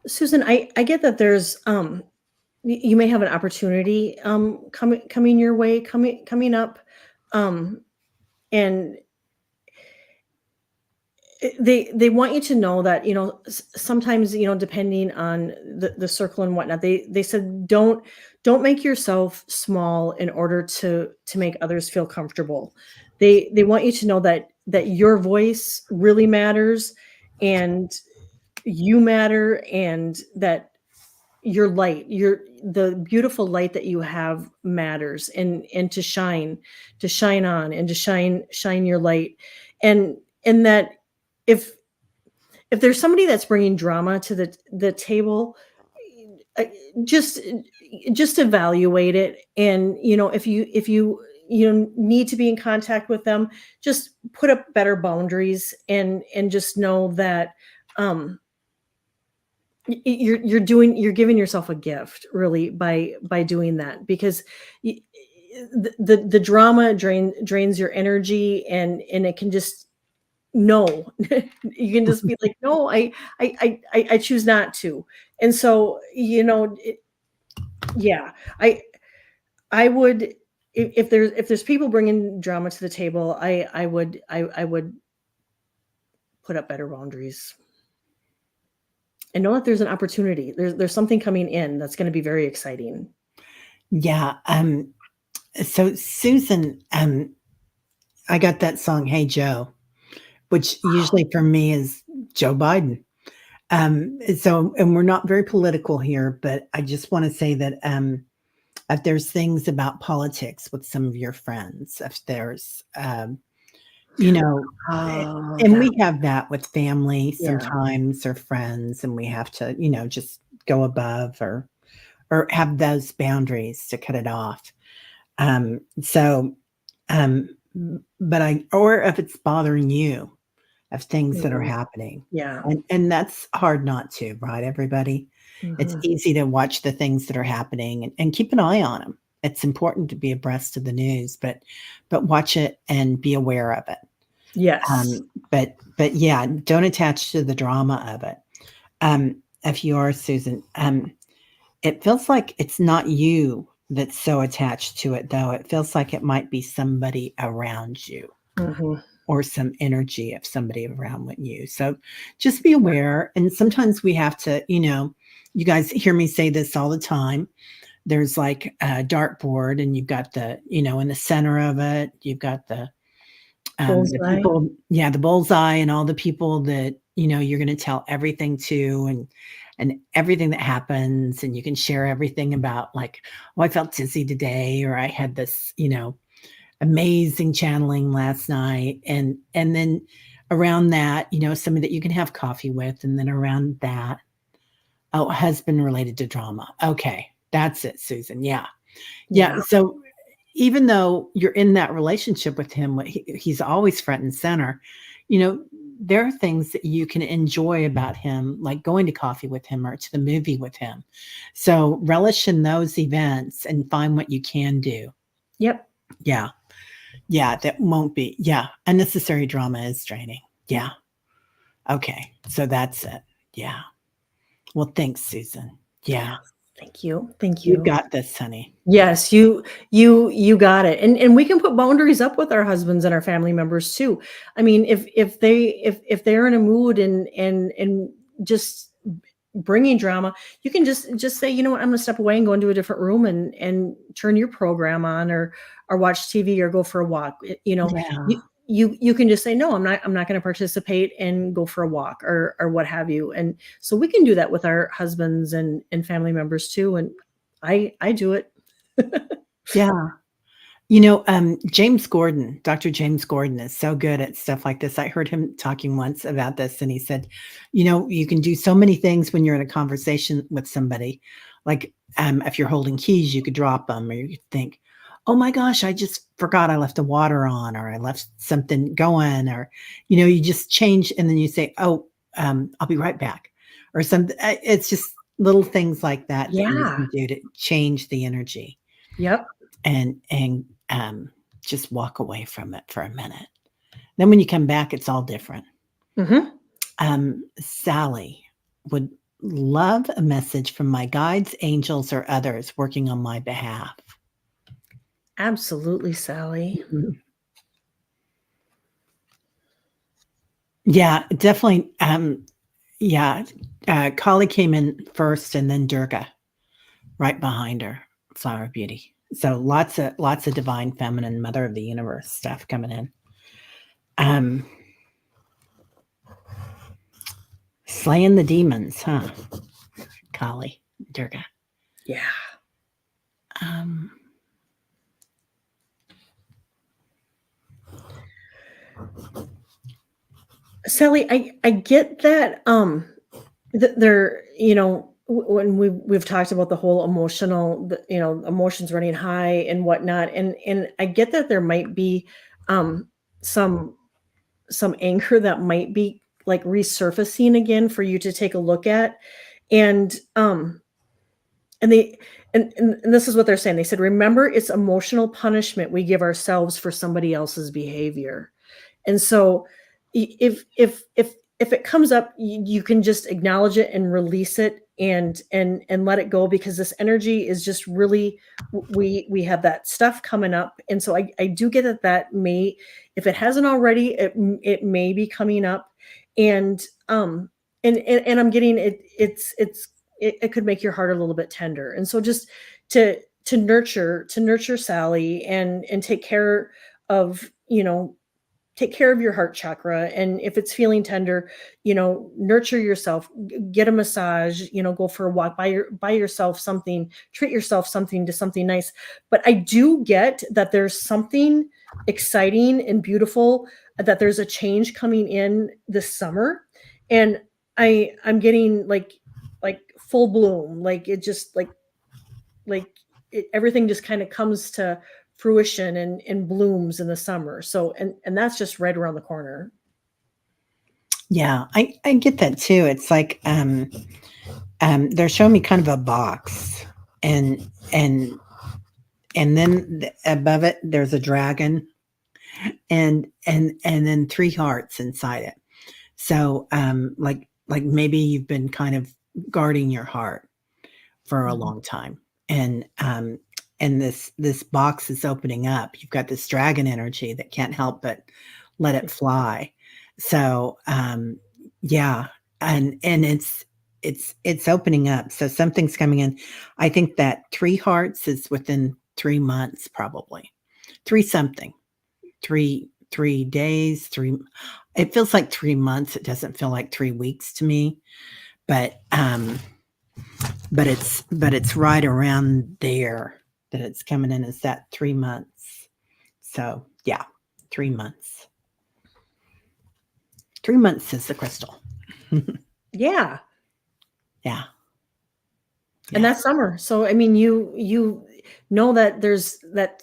Speaker 2: Susan, I get that there's you may have an opportunity coming your way, coming up, um and they want you to know that, sometimes, depending on the circle and whatnot, they said don't make yourself small in order to make others feel comfortable. They want you to know that your voice really matters, and you matter, and that your light, the beautiful light that you have matters, and to shine on, and to shine your light, and that if there's somebody that's bringing drama to the table, uh, just just evaluate it. And if you need to be in contact with them, just put up better boundaries, and just know that um you're giving yourself a gift, really, by doing that, because y- the drama drains your energy, and it can just, no. You can just be like, no, I choose not to. And so, yeah, I would, if there's people bringing drama to the table, I would put up better boundaries, and know that there's an opportunity. There's something coming in that's going to be very exciting.
Speaker 1: Yeah. So Susan, I got that song, Hey Joe, which usually for me is Joe Biden. So, and we're not very political here, but I just want to say that if there's things about politics with some of your friends, if there's, you know, eh,
Speaker 2: Oh,
Speaker 1: and
Speaker 2: that,
Speaker 1: we have that with family
Speaker 2: yeah.
Speaker 1: sometimes or friends, and we have to, just go above or have those boundaries to cut it off. So, um, but or if it's bothering you, of things that are
Speaker 2: Mhm.
Speaker 1: happening.
Speaker 2: Yeah.
Speaker 1: And that's hard not to, right, everybody? It's
Speaker 2: Mhm.
Speaker 1: easy to watch the things that are happening and keep an eye on them. It's important to be abreast of the news, but watch it and be aware of it.
Speaker 2: Yes.
Speaker 1: But yeah, don't attach to the drama of it. If you are Susan, it feels like it's not you that's so attached to it, though. It feels like it might be somebody around you.
Speaker 2: Mhm.
Speaker 1: or some energy of somebody around with you. So just be aware. And sometimes we have to, you guys hear me say this all the time. There's like a dartboard, and you've got in the center of it, you've got the
Speaker 2: Bullseye.
Speaker 1: people, yeah, the bullseye, and all the people that you're going to tell everything to, and everything that happens, and you can share everything about, like, oh, I felt dizzy today, or I had this amazing channeling last night, and then around that, somebody that you can have coffee with, and then around that, oh, husband related to drama. Okay, that's it, Susan. Yeah. Yeah,
Speaker 2: Yeah.
Speaker 1: so even though you're in that relationship with him, he's always front and center, you know, there are things that you can enjoy about him, like going to coffee with him or to the movie with him. So relish in those events and find what you can do.
Speaker 2: Yep.
Speaker 1: Yeah. Yeah, that won't be. Yeah, unnecessary drama is draining. Yeah. Okay. So that's it. Yeah. Well, thanks, Susan. Yeah.
Speaker 2: Thank you. Thank
Speaker 1: You
Speaker 2: you.
Speaker 1: got this, honey.
Speaker 2: Yes, you got it. And we can put boundaries up with our husbands and our family members too. I mean, if they're in a mood and just bringing drama, you can just say, you know what, I'm going to step away and go into a different room and turn your program on, or watch TV or go for a walk.
Speaker 1: Yeah.
Speaker 2: You can just say, no, I'm not going to participate, and go for a walk, or what have you. And so we can do that with our husbands and family members too. And I do it.
Speaker 1: Yeah. Dr. James Gordon is so good at stuff like this. I heard him talking once about this, and he said, you can do so many things when you're in a conversation with somebody. Like, if you're holding keys, you could drop them, or you could think, oh my gosh, I just forgot I left the water on, or I left something going, or, you just change, and then you say, oh, I'll be right back, or something. It's just little things like that you
Speaker 2: Yeah.
Speaker 1: can do to change the energy,
Speaker 2: Yep.
Speaker 1: and just walk away from it for a minute. Then when you come back, it's all different.
Speaker 2: Hmm.
Speaker 1: Sally would love a message from my guides, angels, or others working on my behalf.
Speaker 2: Absolutely, Sally.
Speaker 1: Mhm. Yeah, definitely. Yeah, Kali came in first, and then Durga right behind her, Flower Beauty. So lots of divine feminine, mother of the universe stuff coming in. Um, Slaying the demons, huh? Kali, Durga.
Speaker 2: Yeah.
Speaker 1: Um,
Speaker 2: Sally, I get that they're, when we've talked about the whole emotions running high and whatnot, and I get that there might be um some some anger that might be like resurfacing again for you to take a look at. And and they and this is what they're saying. They said, remember, it's emotional punishment we give ourselves for somebody else's behavior. And so if it comes up, you can just acknowledge it and release it, and let it go, because this energy is just really, we have that stuff coming up. And so I do get that may, if it hasn't already, it may be coming up. And and I'm getting it, it could make your heart a little bit tender. And so just to to nurture Sally, and take care of, take care of your heart chakra. And if it's feeling tender, nurture yourself, get a massage, go for a walk, buy yourself something, treat yourself something, to something nice. But I do get that there's something exciting and beautiful, that there's a change coming in this summer. And I'm getting like full bloom, like it just like everything just kind of comes to fruition and blooms in the summer. So and that's just right around the corner.
Speaker 1: yeah, I get that too. It's like they're showing me kind of a box, and and and then above it there's a dragon, and then three hearts inside it. So like maybe you've been kind of guarding your heart for a
Speaker 2: Mhm.
Speaker 1: long time, and this box is opening up. You've got this dragon energy that can't help but let it fly. So, yeah, and it's opening up. So something's coming in. I think that 3 hearts is within 3 months probably. 3 something. 3 days, 3 it feels like 3 months. It doesn't feel like 3 weeks to me, but it's right around there that it's coming in is that 3 months. So, yeah, 3 months. 3 months is the crystal.
Speaker 2: Yeah.
Speaker 1: Yeah.
Speaker 2: And
Speaker 1: Yeah.
Speaker 2: that's summer. So I mean, you know that there's that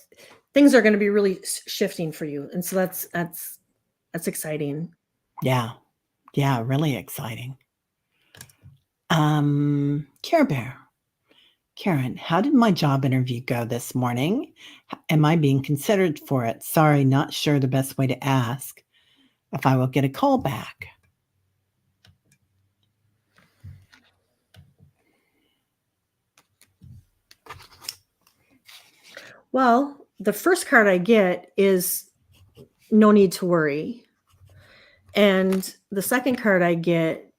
Speaker 2: things are going to be really shifting for you, and so that's exciting.
Speaker 1: Yeah. Yeah, really exciting. Care Bear. Karen, how did my job interview go this morning? Am I being considered for it? Sorry, not sure the best way to ask if I will get a call back.
Speaker 2: Well, the first card I get is no need to worry. And the second card I get,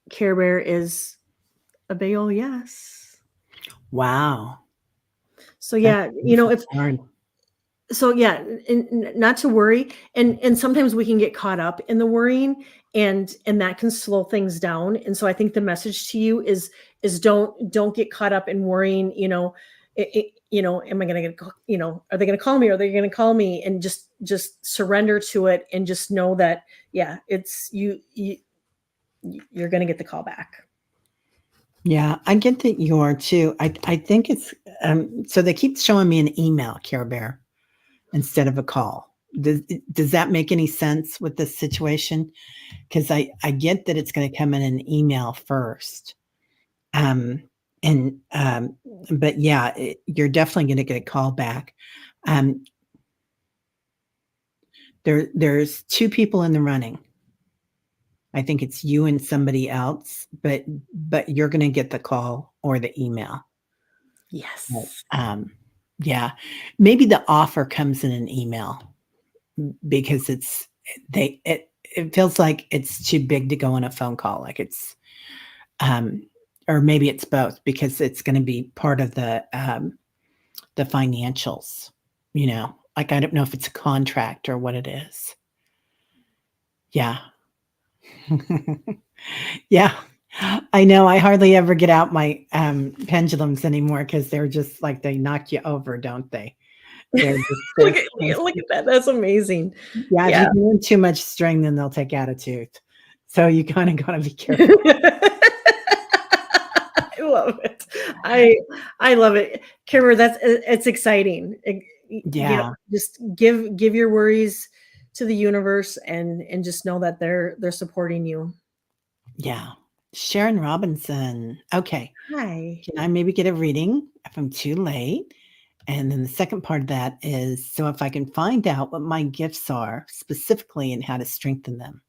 Speaker 2: Care Bear, is a big ol' yes.
Speaker 1: Wow.
Speaker 2: So
Speaker 1: That's
Speaker 2: yeah,
Speaker 1: a
Speaker 2: you know,
Speaker 1: beautiful
Speaker 2: if
Speaker 1: card.
Speaker 2: so yeah, not to worry. And sometimes we can get caught up in the worrying, and that can slow things down. And so I think the message to you is don't get caught up in worrying, am I going to get, are they going to call me? Are they going to call me? And just surrender to it, and just know that, yeah, it's you're going to get the call back.
Speaker 1: Yeah, I get that you are too. I think it's so they keep showing me an email, Care Bear, instead of a call. Does that make any sense with this situation? Because I get that it's going to come in an email first. Um, and but yeah, you're definitely going to get a call back. Um, there's 2 people in the running. I think it's you and somebody else, but you're going to get the call or the email. But,
Speaker 2: Yes.
Speaker 1: yeah, maybe the offer comes in an email because it feels like it's too big to go on a phone call. Like it's, um, or maybe it's both because it's going to be part of the financials. Like I don't know if it's a contract or what it is. Yeah. Yeah. I know, I hardly ever get out my, pendulums anymore because 'cause they're just like they knock you over, don't they? They're just so
Speaker 2: Look at that. That's amazing.
Speaker 1: yeah, if
Speaker 2: Yeah.
Speaker 1: you give them too much string, then they'll take out a tooth. So you kinda gotta be careful.
Speaker 2: I love it. I I love it. Kimber, it's exciting.
Speaker 1: Yeah,
Speaker 2: Just give your worries to the universe, and just know that they're supporting you.
Speaker 1: yeah. Sharon Robinson. Okay.
Speaker 2: Hi.
Speaker 1: Can I maybe get a reading if I'm too late? And then the second part of that is, so if I can find out what my gifts are specifically and how to strengthen them.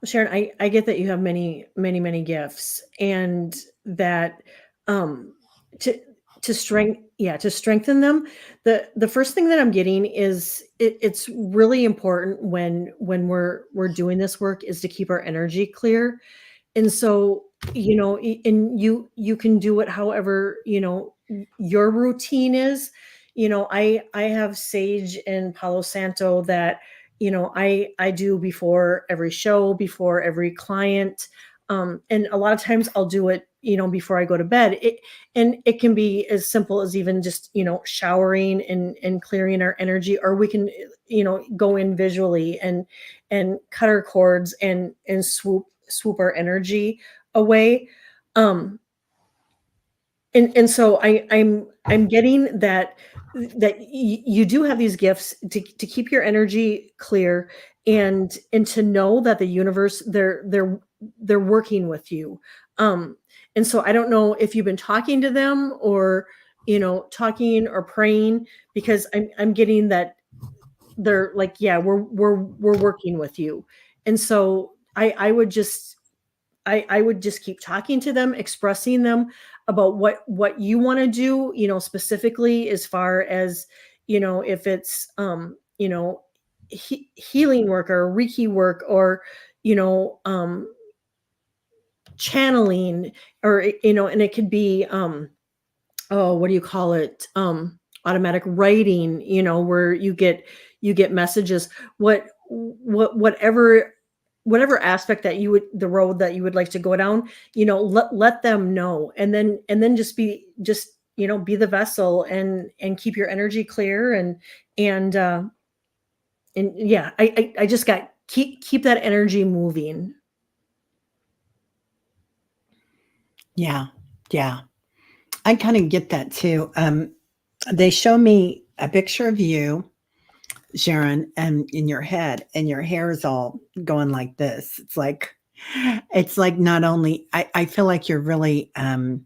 Speaker 2: Well, Sharon, I get that you have many, many, many gifts, and that um to to strengthen them. The first thing that I'm getting is it's really important when we're doing this work is to keep our energy clear. And so, and you can do it however, your routine is. I have sage and Palo Santo that, I do before every show, before every client. And a lot of times I'll do it, before I go to bed. And it can be as simple as even just, showering and clearing our energy, or we can, go in visually and cut our cords and swoop our energy away. Um, and so I'm getting that you do have these gifts to keep your energy clear and to know that the universe they're working with you. Um, and so I don't know if you've been talking to them or talking or praying because I'm getting that they're like, yeah, we're working with you. And so I would just keep talking to them, expressing them about what you want to do, specifically as far as, if it's healing work or Reiki work or you know um channeling or and it could be oh, what do you call it? Automatic writing, where you get messages. Whatever aspect that you would the road that you would like to go down, let them know, and then just be the vessel and keep your energy clear and yeah, I just got keep that energy moving.
Speaker 1: Yeah. Yeah. I kind of get that too. They show me a picture of you, Sharon, and in your head, and your hair is all going like this. It's like not only I feel like you're really that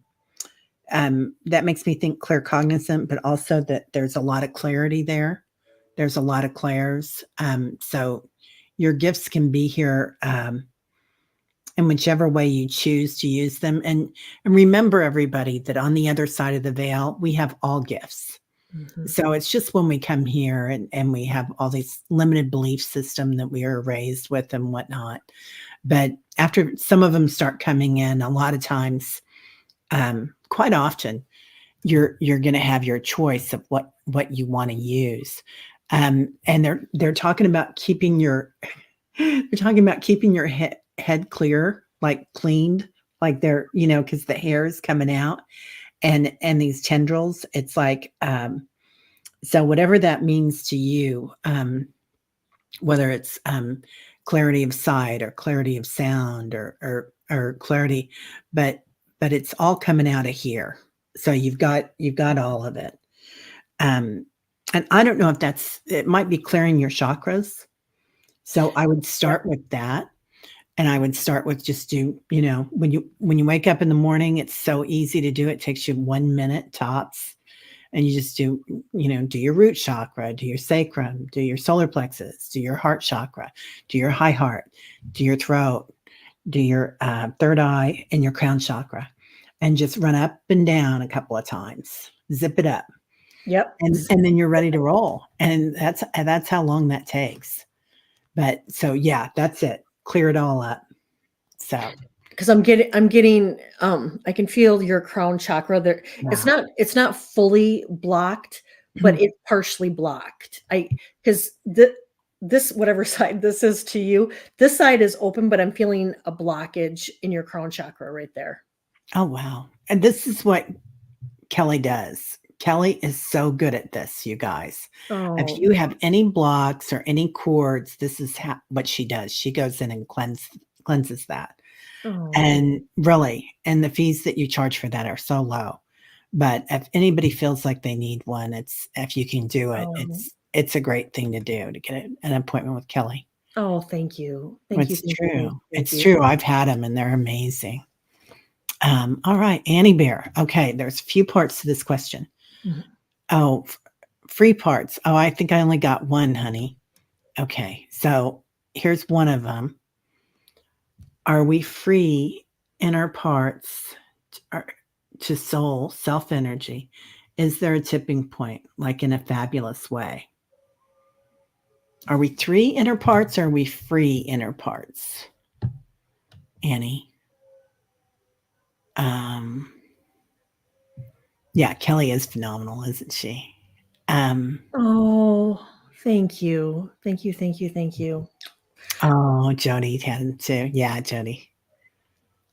Speaker 1: makes me think claircognizant, but also that there's a lot of clarity there. There's a lot of clairs. So your gifts can be here in whichever way you choose to use them. And remember, everybody, that on the other side of the veil, we have all gifts.
Speaker 2: Mhm.
Speaker 1: So it's just when we come here and we have all these limited belief system that we are raised with and whatnot. But after some of them start coming in, a lot of times, quite often, you're going to have your choice of what you want to use. And they're talking about keeping your they're talking about keeping your head clear, like cleaned, like they're because the hair is coming out and these tendrils. It's like so whatever that means to you, whether it's clarity of sight or clarity of sound or clarity, but it's all coming out of here. So you've got all of it. Um, and I don't know if it might be clearing your chakras. So I would
Speaker 2: Yeah.
Speaker 1: start with that. And I would start with just when you wake up in the morning, it's so easy to do. It takes you 1 minute tops. And you just do your root chakra, do your sacrum, do your solar plexus, do your heart chakra, do your high heart, do your throat, do your third eye and your crown chakra, and just run up and down a couple of times. Zip it up,
Speaker 2: Yep.
Speaker 1: and then you're ready to roll. And that's how long that takes. But so yeah, that's it. Clear it all up. So
Speaker 2: Because I'm getting I can feel your crown chakra there. it's
Speaker 1: yeah.
Speaker 2: not it's not fully blocked, but it's partially blocked. I because this whatever side this is to you, this side is open, but I'm feeling a blockage in your crown chakra right there.
Speaker 1: Oh wow. And this is what Kelly does. Kelly is so good at this, you guys. If
Speaker 2: Oh,
Speaker 1: you have any blocks or any cords, this is what she does. She goes in and cleanses that.
Speaker 2: oh,
Speaker 1: And really, and the fees that you charge for that are so low. But if anybody feels like they need one, it's if you can do it,
Speaker 2: oh,
Speaker 1: it's a great thing to do to get an appointment with Kelly.
Speaker 2: oh, thank you. Thank you,
Speaker 1: It's
Speaker 2: thank you, thank
Speaker 1: true.
Speaker 2: you, thank
Speaker 1: It's
Speaker 2: you.
Speaker 1: true. I've had them and they're amazing. All right, Annie Bear. Okay, there's a few parts to this question.
Speaker 2: Mhm.
Speaker 1: Oh, free parts. Oh, I think I only got one, honey. Okay, so here's one of them. Are we free in our parts to soul, self energy? Is there a tipping point, like in a fabulous way? Are we three inner parts or are we free inner parts? Annie. Um, yeah, Kelly is phenomenal, isn't she? Um,
Speaker 2: Oh, thank you. Thank you, thank you, thank you.
Speaker 1: oh, Jody had to. Yeah, Jody.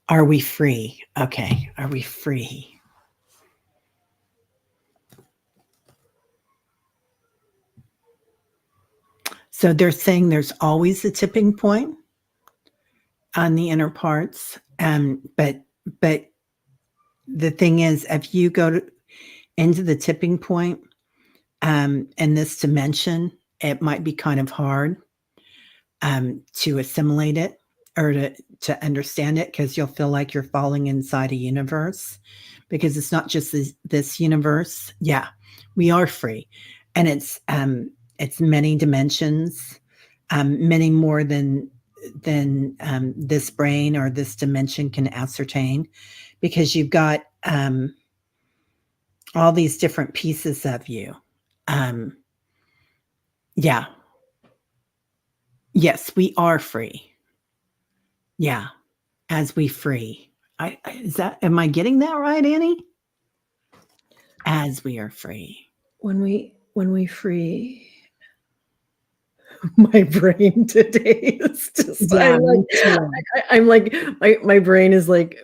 Speaker 1: Are we free? Okay. Are we free? So they're saying there's always a tipping point on the inner parts. But the thing is, if you go into the tipping point, in this dimension, it might be kind of hard to assimilate it or to understand it because you'll feel like you're falling inside a universe because it's not just this universe. Yeah, we are free, and it's many dimensions, many more than this brain or this dimension can ascertain, because you've got all these different pieces of you. Um, yeah, yes, we are free. Yeah, as we free. Is that, am I getting that right, Annie? As we are free.
Speaker 2: When we free my brain today is just
Speaker 1: Yeah, me too.
Speaker 2: I'm like my brain is like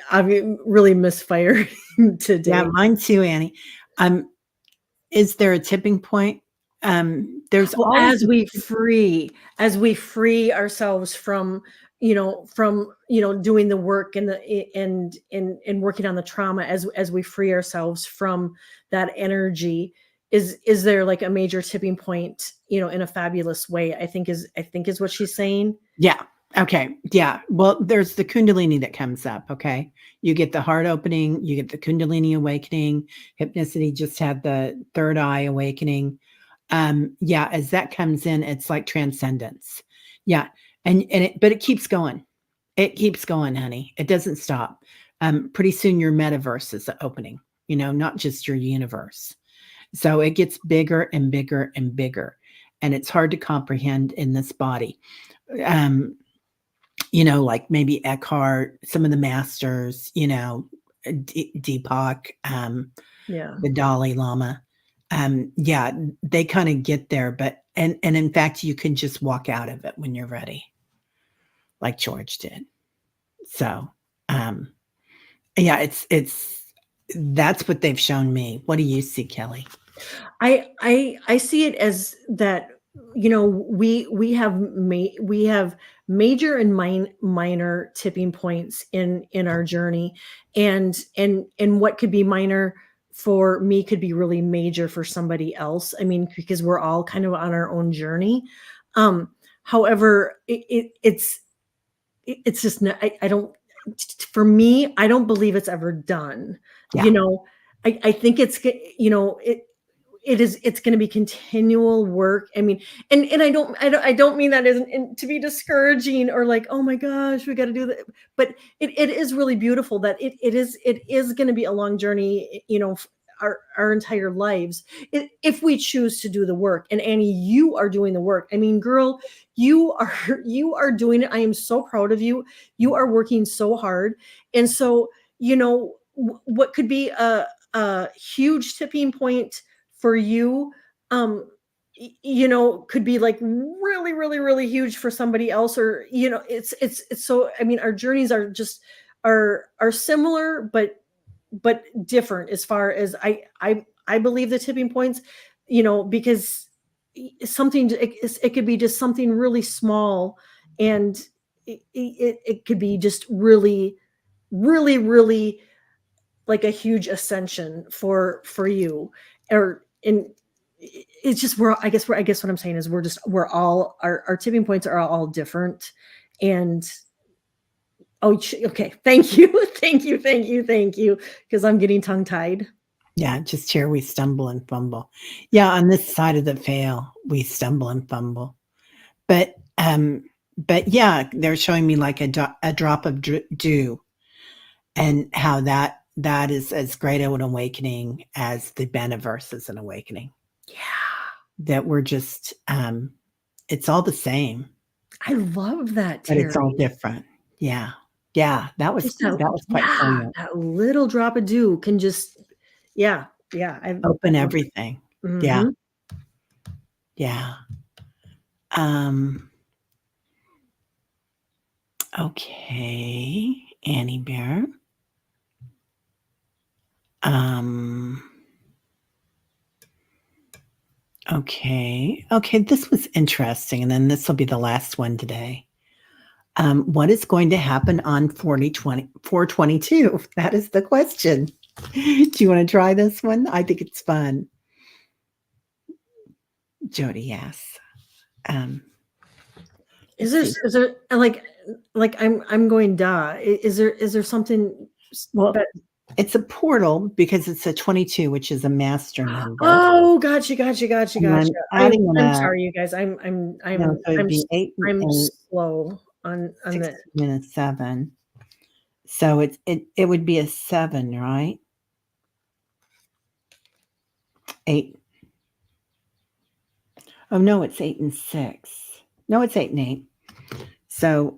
Speaker 2: I'm really misfiring
Speaker 1: Yeah,
Speaker 2: today.
Speaker 1: mine too, Annie. Um, is there a tipping point? There's
Speaker 2: Well,
Speaker 1: always a
Speaker 2: as we free ourselves from, doing the work and and working on the trauma, as we free ourselves from that energy, is there like a major tipping point, in a fabulous way, I think is what she's saying.
Speaker 1: yeah. Okay. Yeah. Well, there's the Kundalini that comes up. Okay. You get the heart opening, you get the Kundalini awakening. Hypnicity just had the third eye awakening. Yeah, as that comes in, it's like transcendence. Yeah. But it keeps going. It keeps going, honey. It doesn't stop. Pretty soon your metaverse is opening, not just your universe. So it gets bigger and bigger and bigger. And it's hard to comprehend in this body. Um, like maybe Eckhart, some of the masters, Deepak,
Speaker 2: Yeah.
Speaker 1: the Dalai Lama. Yeah, they kind of get there, but and in fact, you can just walk out of it when you're ready, like George did. So, um, yeah, it's that's what they've shown me. What do you see, Kelly?
Speaker 2: I see it as that, we have major and minor tipping points in our journey, and what could be minor for me could be really major for somebody else. I mean, because we're all kind of on our own journey. Um, However, it's just not, I don't, for me, I don't believe it's ever done.
Speaker 1: Yeah,
Speaker 2: I think it's going to be continual work. I mean, and I don't mean that isn't to be discouraging or like, oh my gosh, we got to do that. But it is really beautiful that it is going to be a long journey, our entire lives, if we choose to do the work. And Annie, you are doing the work. I mean, girl, you are you are doing it. I am so proud of you. You are working so hard. And so, what could be a huge tipping point for you, um could be like really, really, really huge for somebody else. Or, it's so, I mean, our journeys are just are similar, but different, as far as I believe the tipping points, because something, it could be just something really small, and it could be just really, really, really, like a huge ascension for you. Or in It's just, I guess what I'm saying is, we're all, our tipping points are all different. And okay, thank you. Thank you, because I'm getting tongue tied.
Speaker 1: yeah. Just here we stumble and fumble. Yeah, on this side of the veil, we stumble and fumble. But but yeah, they're showing me like a drop of dew, and how that is as great an awakening as the Beneverse is an awakening.
Speaker 2: Yeah,
Speaker 1: That we're just it's all the same,
Speaker 2: I love that,
Speaker 1: but it's all
Speaker 2: Terry.
Speaker 1: different. Yeah. Yeah,
Speaker 2: Just that,
Speaker 1: that was quite
Speaker 2: yeah,
Speaker 1: poignant.
Speaker 2: that little drop of dew can just, yeah, yeah, I
Speaker 1: Open
Speaker 2: love it.
Speaker 1: everything. Yeah.
Speaker 2: Mhm.
Speaker 1: Yeah. Um, okay, Annie Bear. Um, okay. Okay, this was interesting, and then this will be the last one today. What is going to happen on 422? That is the question. Do you want to try this one? I think it's fun. Jody, yes. Um,
Speaker 2: Is
Speaker 1: let's
Speaker 2: there
Speaker 1: see.
Speaker 2: is there I'm going, "Duh." Is there something
Speaker 1: Well,
Speaker 2: that
Speaker 1: it's a portal because it's a 22, which is a master number.
Speaker 2: Oh, gotcha, gotcha, gotcha,
Speaker 1: And
Speaker 2: gotcha.
Speaker 1: I'm adding in
Speaker 2: I'm
Speaker 1: a,
Speaker 2: sorry, you guys.
Speaker 1: so it'd be 8
Speaker 2: I'm
Speaker 1: and
Speaker 2: slow on the
Speaker 1: 16 and a 7. So it would be a 7, right? 8. Oh no, it's 8 and 6. No, it's 8 and 8. So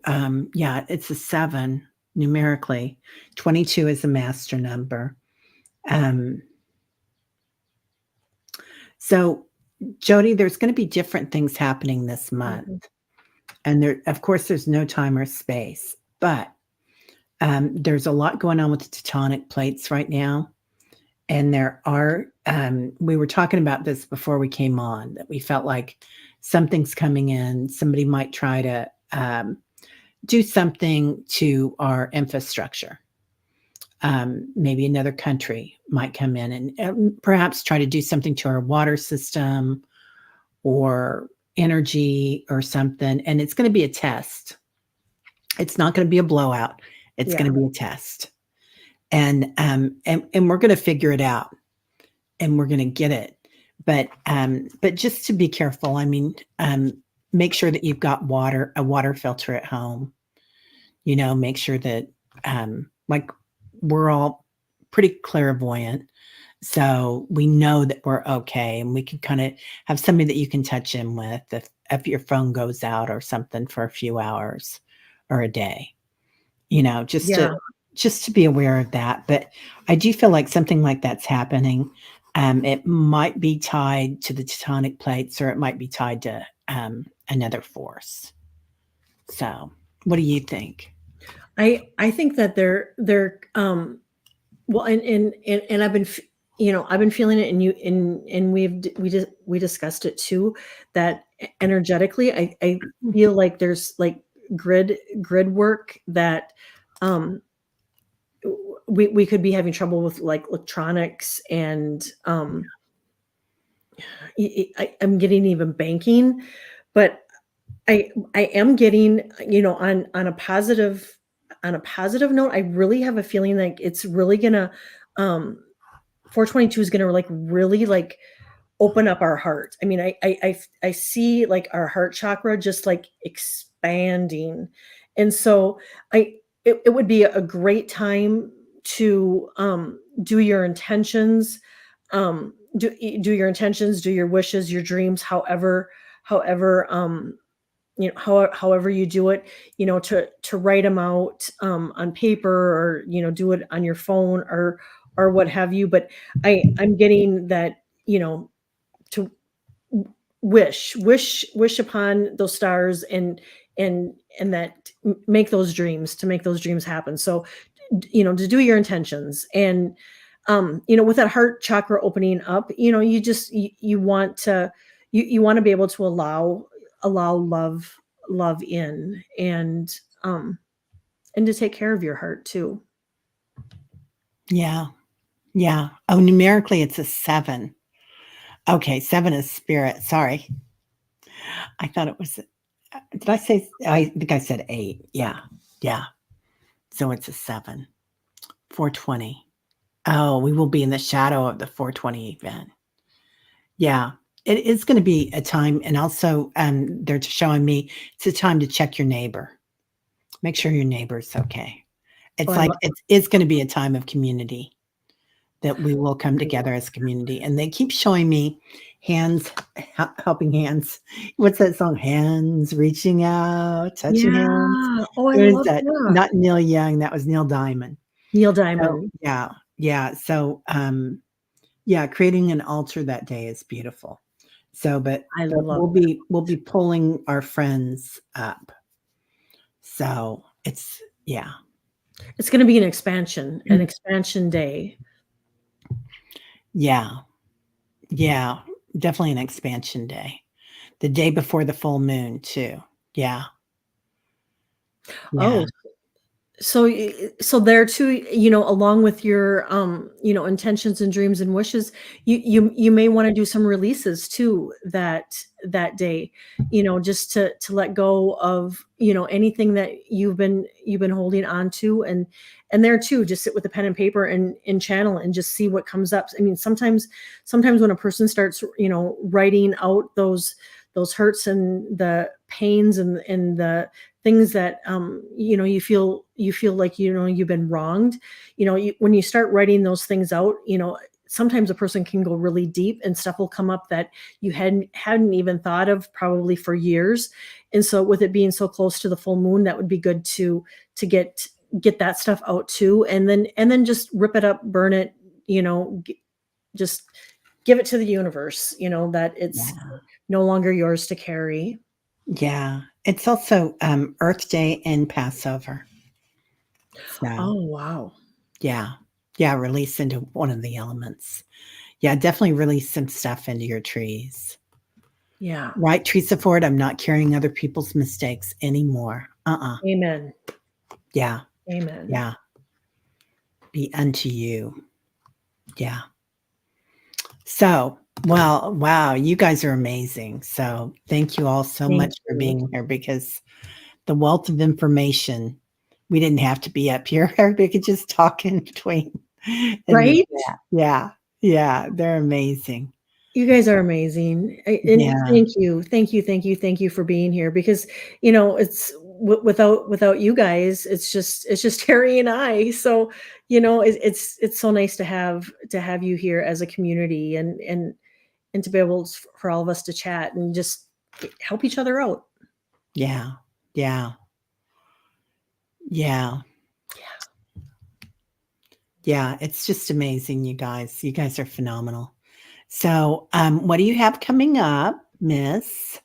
Speaker 1: yeah, it's a 7 numerically. 22 is a master number. Um, so Jody, there's going to be different things happening this month.
Speaker 2: Mhm,
Speaker 1: And there, of course, there's no time or space, but there's a lot going on with the tectonic plates right now. And there are, we were talking about this before we came on, that we felt like something's coming in. Somebody might try to do something to our infrastructure. Maybe another country might come in and perhaps try to do something to our water system or energy or something. And it's going to be a test. It's not going to be a blowout. It's
Speaker 2: yeah.
Speaker 1: going to be a test. And we're going to figure it out and we're going to get it. But just to be careful, I mean, make sure that you've got a water filter at home. You know, make sure that like we're all pretty clairvoyant. So we know that we're okay and we can kind of have somebody that you can touch in with if your phone goes out or something for a few hours or a day, you know,
Speaker 2: Yeah.
Speaker 1: just to be aware of that. But I do feel like something like that's happening. It might be tied to the tectonic plates or it might be tied to another force. So what do you think?
Speaker 2: I think that they're well, and I've been I've been feeling it, and we discussed it too, that energetically I feel like there's like grid work that um we could be having trouble with, like, electronics, and I'm getting even banking, but I am getting, on a positive note, I really have a feeling like it's really gonna, um 422 is gonna, like, really, like, open up our heart. I mean, I see, like, our heart chakra just, like, expanding, and so it would be a great time to, do your intentions, do your intentions, do your wishes, your dreams, however, however you do it, to write them out, on paper, or, do it on your phone, or what have you. But I'm getting that, to wish upon those stars, and that make those dreams, to make those dreams happen. So, to do your intentions, and with that heart chakra opening up, you want to, you want to be able to allow love in, um and to take care of your heart too.
Speaker 1: Yeah. Yeah. Oh, numerically, it's a 7. Okay, 7 is spirit. Sorry. I thought it was, did I say, I think I said 8. Yeah. Yeah. So it's a 7. 420. Oh, we will be in the shadow of the 420 event. Yeah. It is going to be a time. And also, they're showing me it's a time to check your neighbor. Make sure your neighbor's okay.
Speaker 2: Oh,
Speaker 1: It's
Speaker 2: I
Speaker 1: like
Speaker 2: love
Speaker 1: it's going to be a time of community that we will come
Speaker 2: I love
Speaker 1: together as a community. And they keep showing me hands, helping hands. What's that song? Hands reaching out, touching hands.
Speaker 2: Yeah. Oh, I
Speaker 1: There's
Speaker 2: love
Speaker 1: that,
Speaker 2: that.
Speaker 1: not Neil Young, that was Neil Diamond.
Speaker 2: Neil
Speaker 1: So
Speaker 2: Diamond.
Speaker 1: yeah, yeah. So yeah, creating an altar that day is beautiful. So,
Speaker 2: I
Speaker 1: but
Speaker 2: love
Speaker 1: we'll be pulling our friends up. So it's yeah.
Speaker 2: It's gonna be an expansion day.
Speaker 1: Yeah. Yeah. Definitely an expansion day. The day before the full moon too. Yeah. Yeah,
Speaker 2: Oh, so so there too, along with your, intentions and dreams and wishes, you may wanna do some releases too that day, just to let go of, anything that you've been holding on to, and there too, just sit with a pen and paper and channel and just see what comes up. I mean, sometimes when a person starts, writing out those hurts and the pains and the things that you feel like you've been wronged, when you start writing those things out, sometimes a person can go really deep and stuff will come up that you hadn't even thought of probably for years. And so with it being so close to the full moon, that would be good to get that stuff out too, and then just rip it up, burn it, just give it to the universe, that it's
Speaker 1: yeah,
Speaker 2: no longer yours to carry.
Speaker 1: yeah. It's also, Earth Day and Passover. So,
Speaker 2: Oh, wow.
Speaker 1: yeah. Yeah, release into one of the elements. Yeah, definitely release some stuff into your trees.
Speaker 2: Yeah.
Speaker 1: Right, Teresa Ford, I'm not carrying other people's mistakes anymore.
Speaker 2: Amen.
Speaker 1: Yeah,
Speaker 2: Amen.
Speaker 1: yeah. Be unto you. Yeah. So, well, wow, you guys are amazing. So, thank you all so
Speaker 2: Thank
Speaker 1: much for
Speaker 2: you.
Speaker 1: being here because the wealth of information, we didn't have to be up here. We could just talk in between in the
Speaker 2: Right?
Speaker 1: chat. Yeah. Yeah. They're amazing.
Speaker 2: You guys are amazing. And
Speaker 1: Yeah.
Speaker 2: thank you. Thank you, thank you, thank you for being here because, it's without you guys, it's just Terry and I. So, it's so nice to have you here as a community and to be able for all of us to chat and just help each other out.
Speaker 1: Yeah. Yeah. Yeah. Yeah. It's just amazing, you guys. You guys are phenomenal. So, what do you have coming up, Miss?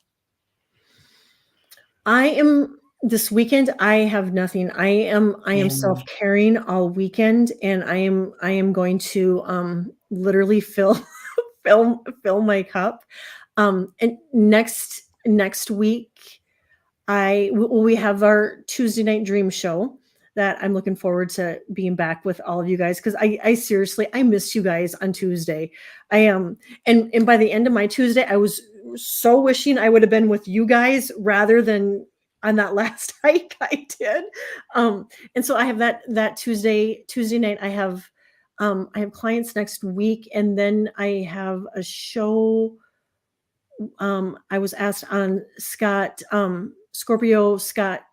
Speaker 2: I am this weekend, I have nothing. I am
Speaker 1: Yeah.
Speaker 2: self-caring all weekend, and I am going to, literally fill my cup. And next week, we have our Tuesday night dream show that I'm looking forward to being back with all of you guys because I seriously I missed you guys on Tuesday. I am and by the end of my Tuesday, I was so wishing I would have been with you guys rather than on that last hike I did. And so I have that Tuesday night. I have clients next week, and then I have a show. I was asked on Scorpio Scott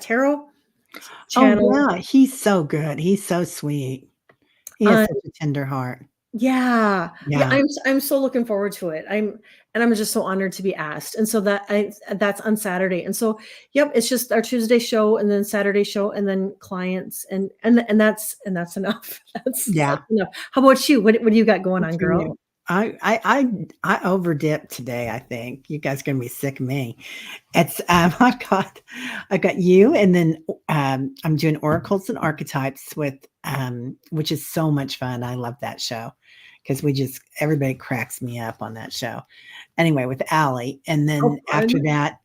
Speaker 2: Tarot
Speaker 1: Oh,
Speaker 2: channel.
Speaker 1: yeah. He's so good. He's so sweet. He has
Speaker 2: Uh,
Speaker 1: such a tender heart.
Speaker 2: yeah, yeah.
Speaker 1: Yeah.
Speaker 2: I'm so looking forward to it. I'm just so honored to be asked, and so that's on Saturday. And so, yep, it's just our Tuesday show, and then Saturday show, and then clients, and that's enough. That's
Speaker 1: Yeah.
Speaker 2: enough. How about you? What do you got going
Speaker 1: Good
Speaker 2: on,
Speaker 1: for
Speaker 2: girl?
Speaker 1: you. I overdipped today, I think. You guys are gonna be sick of me. It's, I got you, and then, I'm doing oracles and archetypes with, which is so much fun. I love that show because we just everybody cracks me up on that show. Anyway, with Allie, and
Speaker 2: Oh,
Speaker 1: then after
Speaker 2: fun.
Speaker 1: that,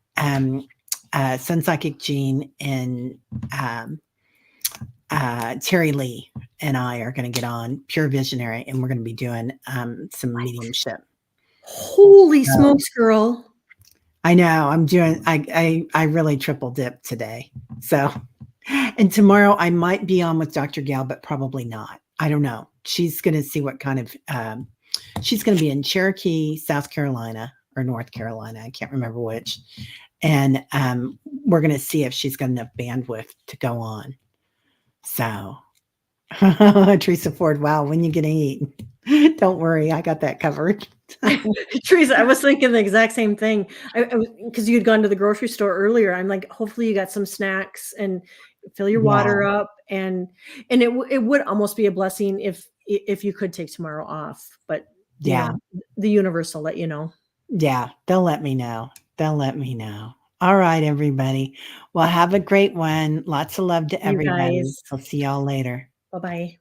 Speaker 1: Sun Psychic Jean and, um Terry Lee and I are going to get on Pure Visionary, and we're going to be doing some mediumship.
Speaker 2: Holy
Speaker 1: So
Speaker 2: smokes, girl.
Speaker 1: I know I'm doing. I really triple dip today. So and tomorrow I might be on with Dr. Gal, but probably not. I don't know. She's going to see what kind of. She's going to be in Cherokee, South Carolina, or North Carolina. I can't remember which. And we're going to see if she's got enough bandwidth to go on. So Teresa Ford, wow, when you gonna eat? Don't worry, I got that covered.
Speaker 2: Teresa, I was thinking the exact same thing. I was because you had gone to the grocery store earlier. I'm like, hopefully you got some snacks and fill your
Speaker 1: Yeah,
Speaker 2: water up, and it would almost be a blessing if you could take tomorrow off. But
Speaker 1: yeah,
Speaker 2: the universe will let you know.
Speaker 1: yeah, they'll let me know. They'll let me know. All right, everybody. Well, have a great one. Lots of love to
Speaker 2: You
Speaker 1: everybody.
Speaker 2: guys,
Speaker 1: I'll see y'all later.
Speaker 2: bye bye.